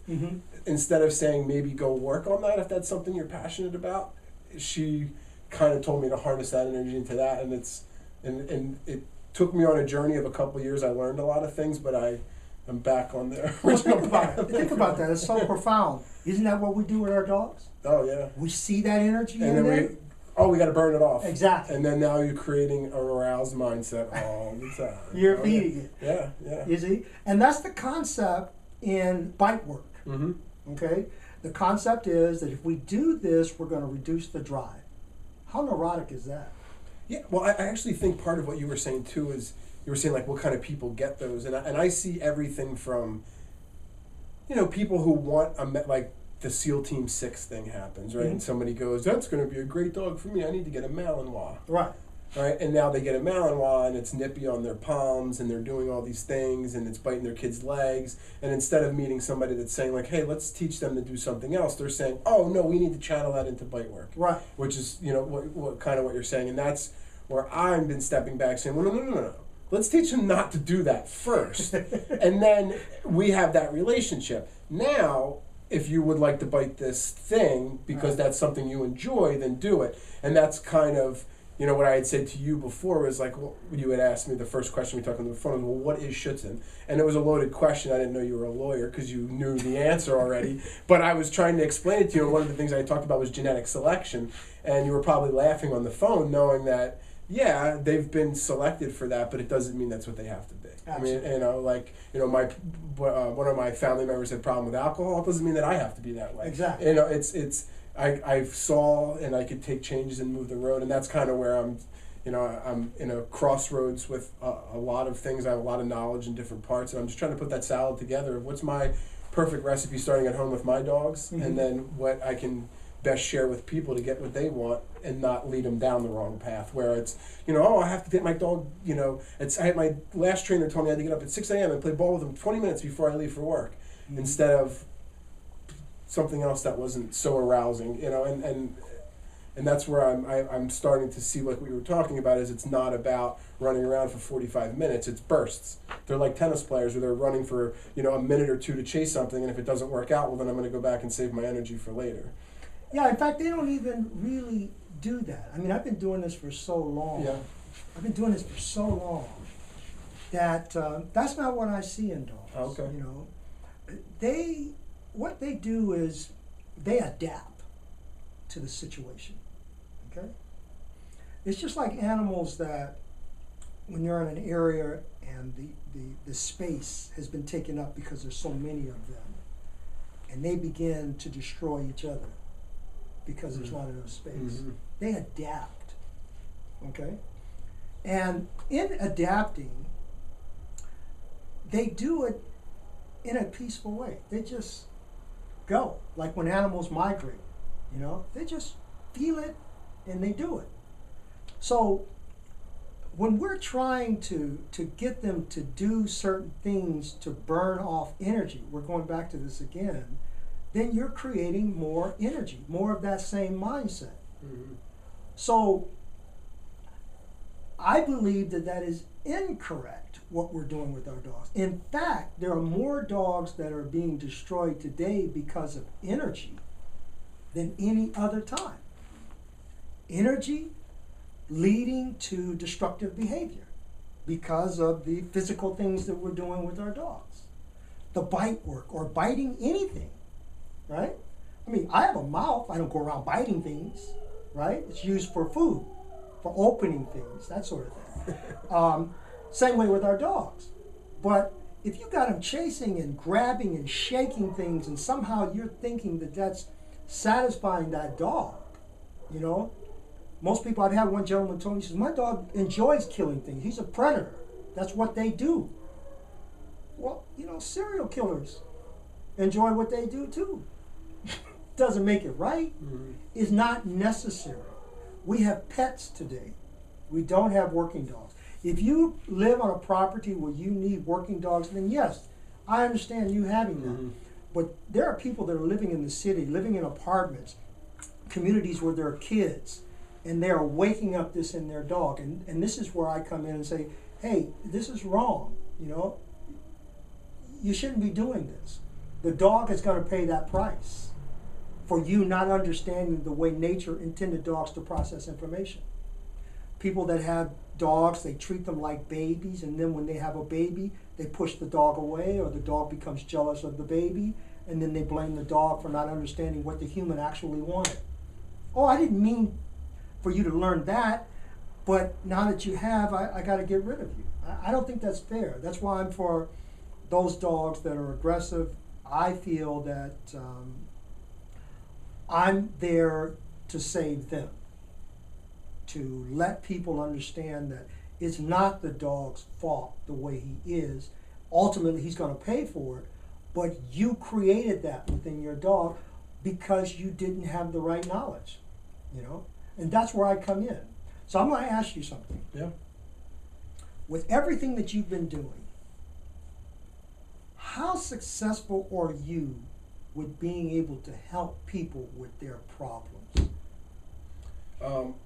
Instead of saying maybe go work on that if that's something you're passionate about, she kind of told me to harness that energy into that, and it took me on a journey of a couple of years. I learned a lot of things, but I'm back on the original path. Think about that. It's so profound. Isn't that what we do with our dogs? Oh yeah. We see that energy And in then them. we got to burn it off. Exactly. And then now you're creating a aroused mindset all the time. You're feeding it. Yeah, yeah. You see? And that's the concept in bite work. Mm-hmm. Okay? The concept is that if we do this, we're going to reduce the drive. How neurotic is that? Yeah, well, I actually think part of what you were saying too is you were saying like what kind of people get those, and I see everything from, people who want like the SEAL Team 6 thing happens, right? Mm-hmm. And somebody goes, "That's going to be a great dog for me. I need to get a Malinois." Right. Right, and now they get a Malinois, and it's nippy on their palms, and they're doing all these things, and it's biting their kids' legs. And instead of meeting somebody that's saying like, "Hey, let's teach them to do something else," they're saying, "Oh no, we need to channel that into bite work." Right. Which is what kind of what you're saying, and that's where I've been stepping back, saying, "Well, no. Let's teach them not to do that first, and then we have that relationship. Now, if you would like to bite this thing because that's something you enjoy, then do it." And that's kind of what I had said to you before was like, well, you had asked me the first question we talked on the phone was, well, what is Schutzen? And it was a loaded question. I didn't know you were a lawyer because you knew the answer already. But I was trying to explain it to you, and one of the things I talked about was genetic selection. And you were probably laughing on the phone knowing that, yeah, they've been selected for that, but it doesn't mean that's what they have to be. Absolutely. I mean, one of my family members had a problem with alcohol. It doesn't mean that I have to be that way. Exactly. I saw and I could take changes and move the road, and that's kind of where I'm in a crossroads with a lot of things. I have a lot of knowledge in different parts, and I'm just trying to put that salad together of what's my perfect recipe starting at home with my dogs, Mm-hmm. and then what I can best share with people to get what they want and not lead them down the wrong path where it's, I have to get my dog, I had my last trainer told me I had to get up at 6 a.m. and play ball with him 20 minutes before I leave for work, Mm-hmm. instead of something else that wasn't so arousing, and that's where I'm starting to see what we were talking about is it's not about running around for 45 minutes, it's bursts. They're like tennis players where they're running for, a minute or two to chase something, and if it doesn't work out, well then I'm going to go back and save my energy for later. Yeah, in fact, they don't even really do that. I mean, I've been doing this for so long. Yeah. I've been doing this for so long that that's not what I see in dogs. Okay. What they do is they adapt to the situation. Okay? It's just like animals that when you're in an area and the space has been taken up because there's so many of them, and they begin to destroy each other because there's not enough space. Mm-hmm. They adapt. Okay? And in adapting, they do it in a peaceful way. They just go. Like when animals migrate, they just feel it and they do it. So when we're trying to get them to do certain things to burn off energy, we're going back to this again, then you're creating more energy, more of that same mindset. Mm-hmm. So I believe that is incorrect, what we're doing with our dogs. In fact, there are more dogs that are being destroyed today because of energy than any other time. Energy leading to destructive behavior because of the physical things that we're doing with our dogs. The bite work or biting anything, right? I mean, I have a mouth. I don't go around biting things, right? It's used for food, for opening things, that sort of thing. Same way with our dogs. But if you got them chasing and grabbing and shaking things and somehow you're thinking that that's satisfying that dog, most people, I've had one gentleman told me, he says, my dog enjoys killing things. He's a predator. That's what they do. Well, serial killers enjoy what they do too. Doesn't make it right. Mm-hmm. Is not necessary. We have pets today. We don't have working dogs. If you live on a property where you need working dogs, then yes, I understand you having them. Mm-hmm. But there are people that are living in the city, living in apartments, communities where there are kids, and they are waking up this in their dog. And this is where I come in and say, hey, this is wrong. You shouldn't be doing this. The dog is going to pay that price for you not understanding the way nature intended dogs to process information. People that have dogs, they treat them like babies, and then when they have a baby, they push the dog away, or the dog becomes jealous of the baby, and then they blame the dog for not understanding what the human actually wanted. Oh, I didn't mean for you to learn that, but now that you have, I got to get rid of you. I don't think that's fair. That's why I'm for those dogs that are aggressive. I feel that I'm there to save them, to let people understand that it's not the dog's fault the way he is. Ultimately, he's going to pay for it, but you created that within your dog because you didn't have the right knowledge, you know? And that's where I come in. So I'm going to ask you something. Yeah. With everything that you've been doing, how successful are you with being able to help people with their problems?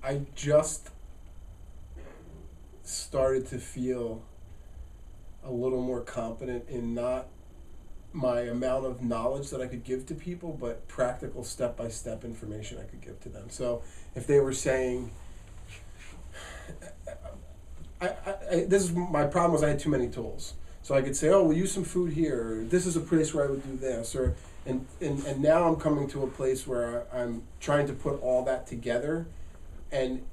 I just started to feel a little more confident in not my amount of knowledge that I could give to people, but practical step-by-step information I could give to them. So if they were saying, this is my problem was I had too many tools. So I could say, oh, we'll use some food here, or this is a place where I would do this, or and now I'm coming to a place where I'm trying to put all that together, and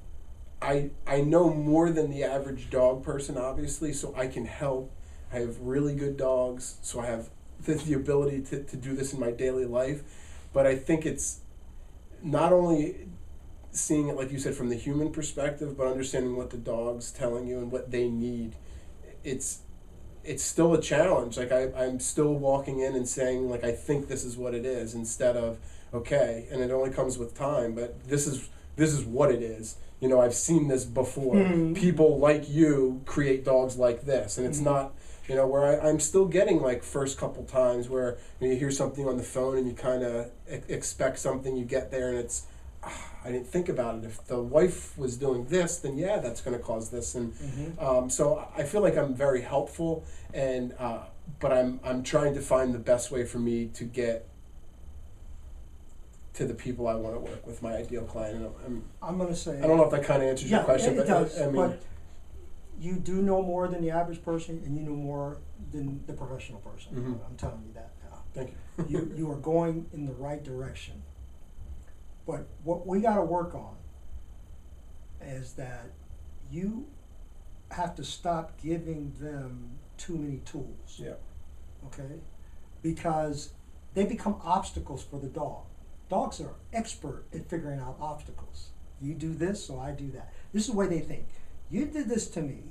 I know more than the average dog person, obviously, so I can help. I have really good dogs, so I have the ability to do this in my daily life. But I think it's not only seeing it, like you said, from the human perspective, but understanding what the dog's telling you and what they need. It's still a challenge. Like I'm still walking in and saying, like, I think this is what it is, instead of, okay, and it only comes with time, but this is what it is. You know, I've seen this before. Mm-hmm. People like you create dogs like this, and it's not, you know, where I'm still getting, like, first couple times where you hear something on the phone and you kind of expect something, you get there and it's, I didn't think about it. If the wife was doing this, then yeah, that's going to cause this. And so I feel like I'm very helpful, and but I'm trying to find the best way for me to get to the people I want to work with, my ideal client. And I'm going to say, I don't know if that kind of answers your question, it does, I mean, but you do know more than the average person, and you know more than the professional person. Mm-hmm. I'm telling you that now. Thank you. You are going in the right direction. But what we got to work on is that you have to stop giving them too many tools. Yeah. Okay? Because they become obstacles for the dog. Dogs are expert at figuring out obstacles. You do this, so I do that. This is the way they think. You did this to me.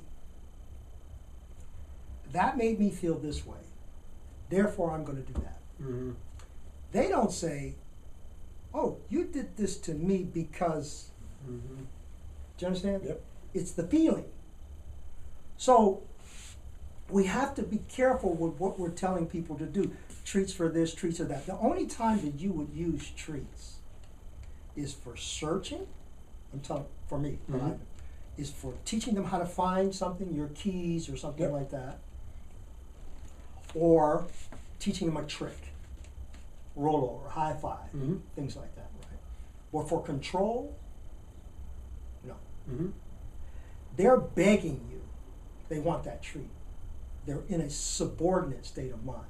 That made me feel this way. Therefore, I'm going to do that. Mm-hmm. They don't say, oh, you did this to me because, do you understand? Yep. It's the feeling. So we have to be careful with what we're telling people to do. Treats for this, treats for that. The only time that you would use treats is for searching. I'm telling, for me, is for teaching them how to find something, your keys or something like that, or teaching them a trick. Rollover, high five, things like that, right? But for control, no. They're begging you. They want that treat. They're in a subordinate state of mind.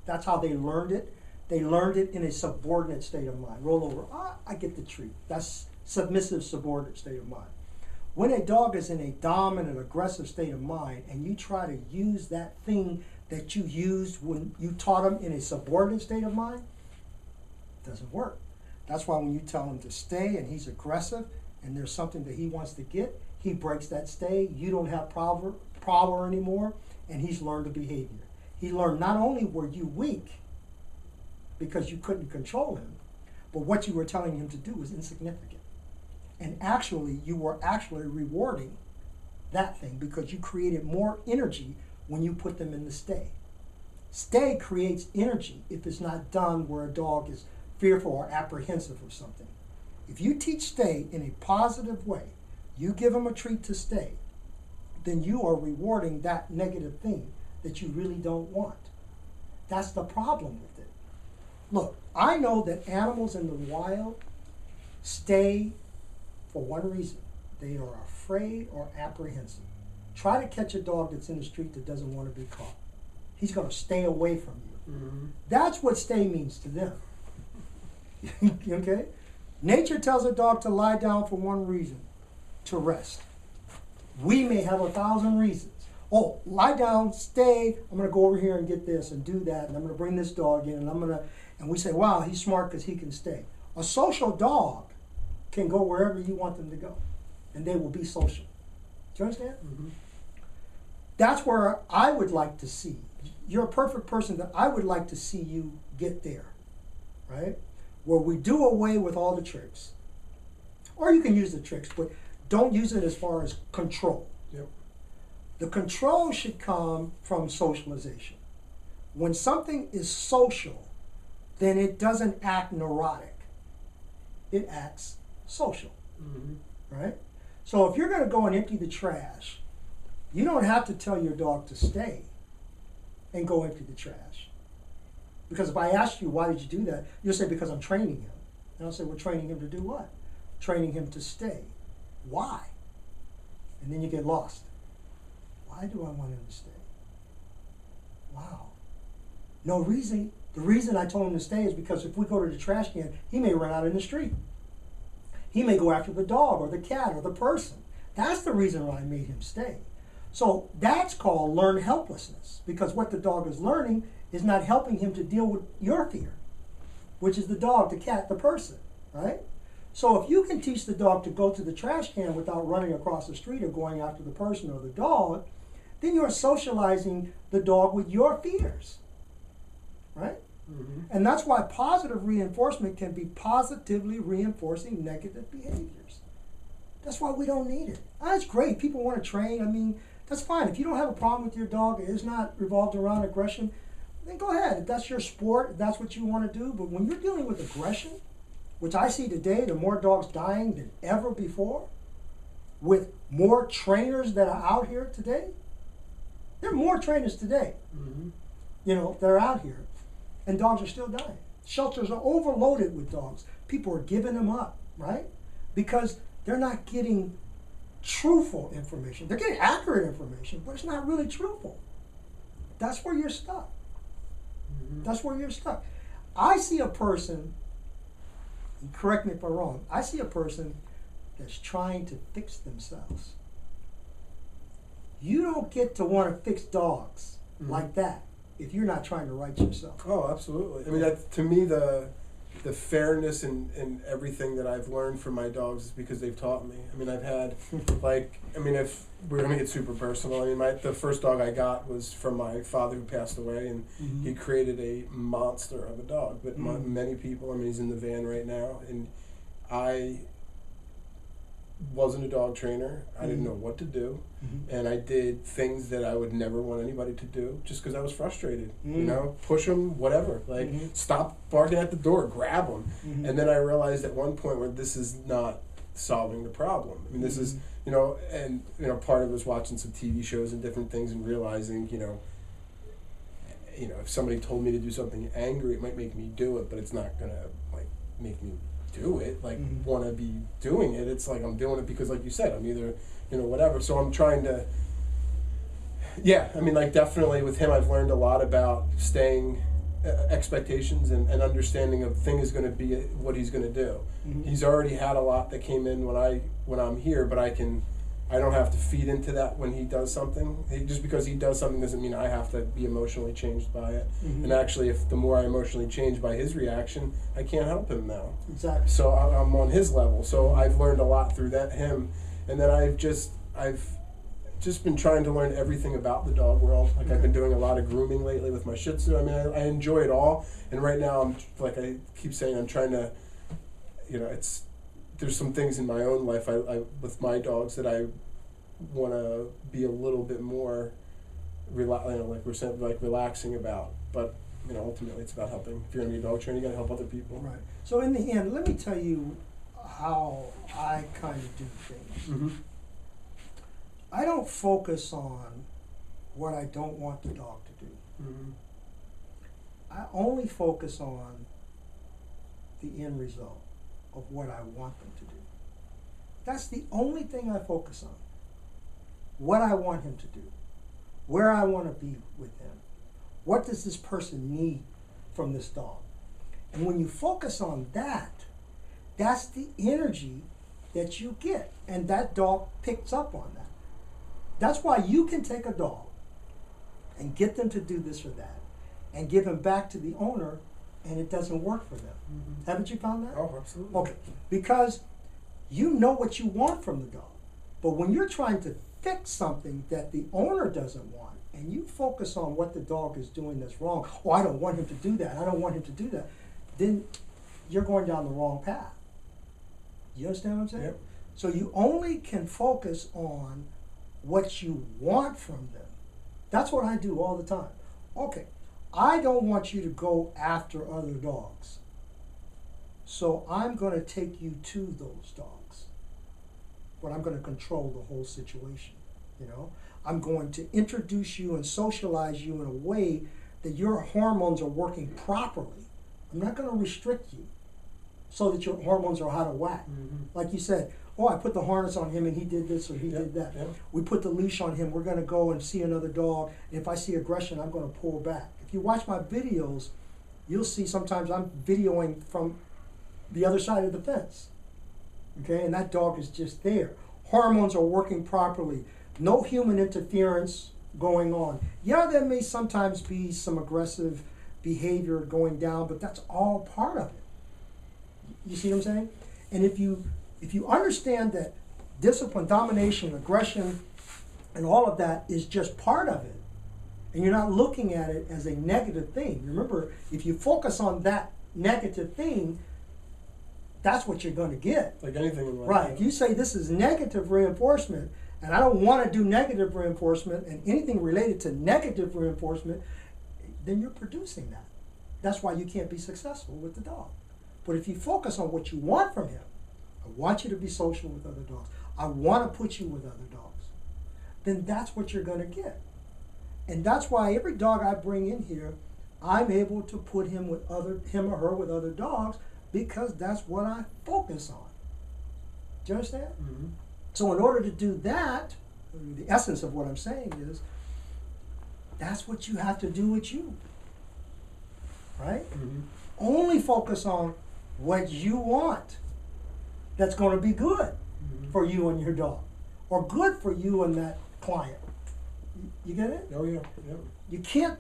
That's how they learned it. They learned it in a subordinate state of mind. Roll over, I get the treat. That's submissive, subordinate state of mind. When a dog is in a dominant, aggressive state of mind, and you try to use that thing that you used when you taught him in a subordinate state of mind, doesn't work. That's why when you tell him to stay and he's aggressive and there's something that he wants to get, he breaks that stay. You don't have power anymore, and he's learned the behavior. He learned not only were you weak because you couldn't control him, but what you were telling him to do was insignificant. And actually, you were actually rewarding that thing because you created more energy when you put them in the stay. Stay creates energy if it's not done where a dog is fearful or apprehensive of something. If you teach stay in a positive way, you give them a treat to stay, then you are rewarding that negative thing that you really don't want. That's the problem with it. Look, I know that animals in the wild stay for one reason. They are afraid or apprehensive. Try to catch a dog that's in the street that doesn't want to be caught. He's going to stay away from you. Mm-hmm. That's what stay means to them. Okay? Nature tells a dog to lie down for one reason, to rest. We may have 1,000 reasons. Oh, lie down, stay, I'm going to go over here and get this and do that, and I'm going to bring this dog in, and we say, wow, he's smart because he can stay. A social dog can go wherever you want them to go, and they will be social. Do you understand? Mm-hmm. That's where I would like to see. You're a perfect person that I would like to see you get there, right? Where we do away with all the tricks. Or you can use the tricks, but don't use it as far as control. Yep. The control should come from socialization. When something is social, then it doesn't act neurotic. It acts social, Mm-hmm. right? So if you're going to go and empty the trash, you don't have to tell your dog to stay and go empty the trash. Because if I ask you, why did you do that? You'll say, because I'm training him. And I'll say, we're training him to do what? Training him to stay. Why? And then you get lost. Why do I want him to stay? Wow. No reason. The reason I told him to stay is because if we go to the trash can, he may run out in the street. He may go after the dog or the cat or the person. That's the reason why I made him stay. So that's called learned helplessness, because what the dog is learning is not helping him to deal with your fear, which is the dog, the cat, the person, right? So if you can teach the dog to go to the trash can without running across the street or going after the person or the dog, then you're socializing the dog with your fears, right? Mm-hmm. And that's why positive reinforcement can be positively reinforcing negative behaviors. That's why we don't need it. That's great. People want to train. I mean, that's fine. If you don't have a problem with your dog, it is not revolved around aggression, then go ahead. If that's your sport, if that's what you want to do. But when you're dealing with aggression, which I see today, there are more dogs dying than ever before, with more trainers that are out here today. There are more trainers today, Mm-hmm. that are out here, and dogs are still dying. Shelters are overloaded with dogs. People are giving them up, right? Because they're not getting truthful information. They're getting accurate information, but it's not really truthful. That's where you're stuck. Mm-hmm. That's where you're stuck. I see a person, and correct me if I'm wrong, I see a person that's trying to fix themselves. You don't get to want to fix dogs Mm-hmm. like that if you're not trying to right yourself. Oh, absolutely. I mean, that, to me, the fairness in everything that I've learned from my dogs is because they've taught me. I mean, I've had, if we're going to get super personal, I mean, the first dog I got was from my father who passed away, and Mm-hmm. he created a monster of a dog. But Mhm. many people, I mean, he's in the van right now, and I wasn't a dog trainer. I didn't Mhm. know what to do. Mhm. And I did things that I would never want anybody to do just because I was frustrated. Mm. Push them, whatever. Like, Mhm. stop barking at the door, grab them. Mhm. And then I realized at one point where this is not solving the problem. I mean, this is, part of it was watching some TV shows and different things and realizing, if somebody told me to do something angry, it might make me do it, but it's not going to, make me do it, Mhm. want to be doing it. It's like I'm doing it because, like you said, I'm either, whatever. So I'm trying to, definitely with him, I've learned a lot about staying expectations and understanding of thing is going to be what he's going to do. Mhm. He's already had a lot that came in when I'm here, but I don't have to feed into that when he does something. Just because he does something doesn't mean I have to be emotionally changed by it. Mhm. And actually, if the more I emotionally change by his reaction, I can't help him now. Exactly. So I'm on his level. So I've learned a lot through him, and then I've just been trying to learn everything about the dog world. Like, I've been doing a lot of grooming lately with my Shih Tzu. I mean, I enjoy it all, and right now I'm, like I keep saying, I'm trying to, there's some things in my own life I with my dogs that I want to be a little bit more relaxing about. But ultimately, it's about helping. If you're gonna be a dog trainer, you gotta help other people. Right. So in the end, let me tell you how I kind of do things. Mm-hmm. I don't focus on what I don't want the dog to do. Mm-hmm. I only focus on the end result of what I want them to do. That's the only thing I focus on. What I want him to do, where I want to be with him. What does this person need from this dog? And when you focus on that, that's the energy that you get. And that dog picks up on that. That's why you can take a dog and get them to do this or that and give him back to the owner, and it doesn't work for them. Mm-hmm. Haven't you found that? Oh, absolutely. Okay, because you know what you want from the dog. But when you're trying to fix something that the owner doesn't want, and you focus on what the dog is doing that's wrong, oh, I don't want him to do that, I don't want him to do that, then you're going down the wrong path. You understand what I'm saying? Yep. So you only can focus on what you want from them. That's what I do all the time. Okay, I don't want you to go after other dogs. So I'm going to take you to those dogs. But I'm going to control the whole situation, you know? I'm going to introduce you and socialize you in a way that your hormones are working properly. I'm not going to restrict you so that your hormones are out of whack. Mm-hmm. Like you said, oh, I put the harness on him and he did this or he did that. Yep. We put the leash on him, we're going to go and see another dog. And if I see aggression, I'm going to pull back. If you watch my videos, you'll see sometimes I'm videoing from the other side of the fence. Okay, and that dog is just there. Hormones are working properly. No human interference going on. Yeah, there may sometimes be some aggressive behavior going down, but that's all part of it. You see what I'm saying? And if you understand that discipline, domination, aggression, and all of that is just part of it, and you're not looking at it as a negative thing. Remember, if you focus on that negative thing, that's what you're going to get. Like anything in life. Right. If you say this is negative reinforcement, and I don't want to do negative reinforcement and anything related to negative reinforcement, then you're producing that. That's why you can't be successful with the dog. But if you focus on what you want from him, I want you to be social with other dogs, I want to put you with other dogs, then that's what you're going to get. And that's why every dog I bring in here, I'm able to put him or her with other dogs, because that's what I focus on. Do you understand? Mm-hmm. So in order to do that, the essence of what I'm saying is, that's what you have to do with you. Right? Mm-hmm. Only focus on what you want that's going to be good for you and your dog, or good for you and that client. You get it? Oh, yeah. Yep. You can't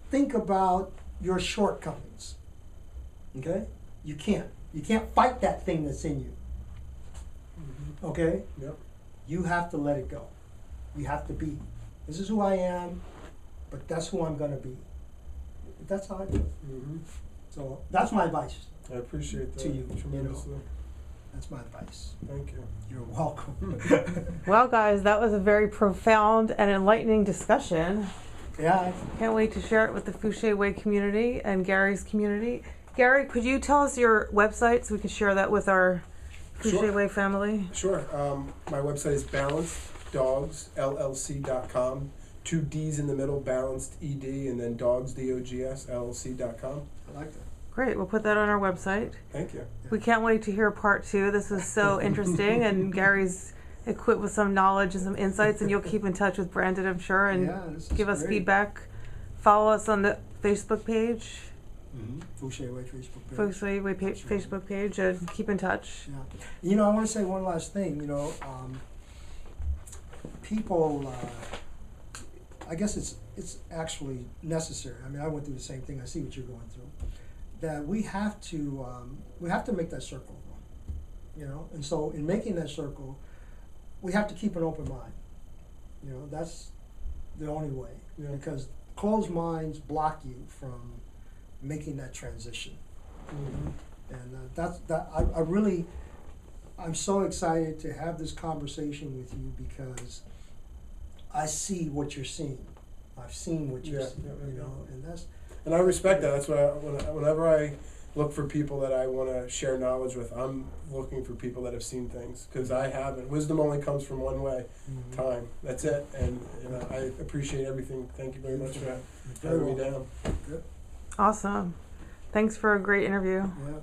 think about your shortcomings. Okay? You can't. You can't fight that thing that's in you. Mm-hmm. Okay? Yep. You have to let it go. You have to be. This is who I am, but that's who I'm going to be. That's how I do it. Mm-hmm. So that's my advice I appreciate that to you. tremendously. That's my advice. Thank you. You're welcome. Well, guys, that was a very profound and enlightening discussion. Yeah. Can't wait to share it with the Fouché Way community and Gary's community. Gary, could you tell us your website so we can share that with our Fouché Sure. Way family? Sure. My website is balanceddogsllc.com. 2 D's in the middle, balanced ED, and then dogs, DOGS, LLC.com. I like that. Great, we'll put that on our website. Thank you. We can't wait to hear part 2. This was so interesting, and Gary's equipped with some knowledge and some insights, and you'll keep in touch with Brandon, I'm sure, and This is give us great. feedback. Follow us on the Facebook page, Fouché Way Facebook page. Fouché Way Facebook page, and keep in touch. Yeah. You know, I want to say one last thing. You know, people. I guess it's actually necessary. I mean, I went through the same thing. I see what you're going through. That we have to make that circle, you know. And so, in making that circle, we have to keep an open mind. You know, that's the only way. Yeah. Because closed minds block you from making that transition. Mm-hmm. And I'm so excited to have this conversation with you, because I see what you're seeing. I've seen what you're seeing, you know, And I respect that. That's what whenever I look for people that I want to share knowledge with, I'm looking for people that have seen things, because I haven't. Wisdom only comes from one way, time. That's it. And I appreciate everything. Thank you very much for having me down. Good. Awesome. Thanks for a great interview. Yeah.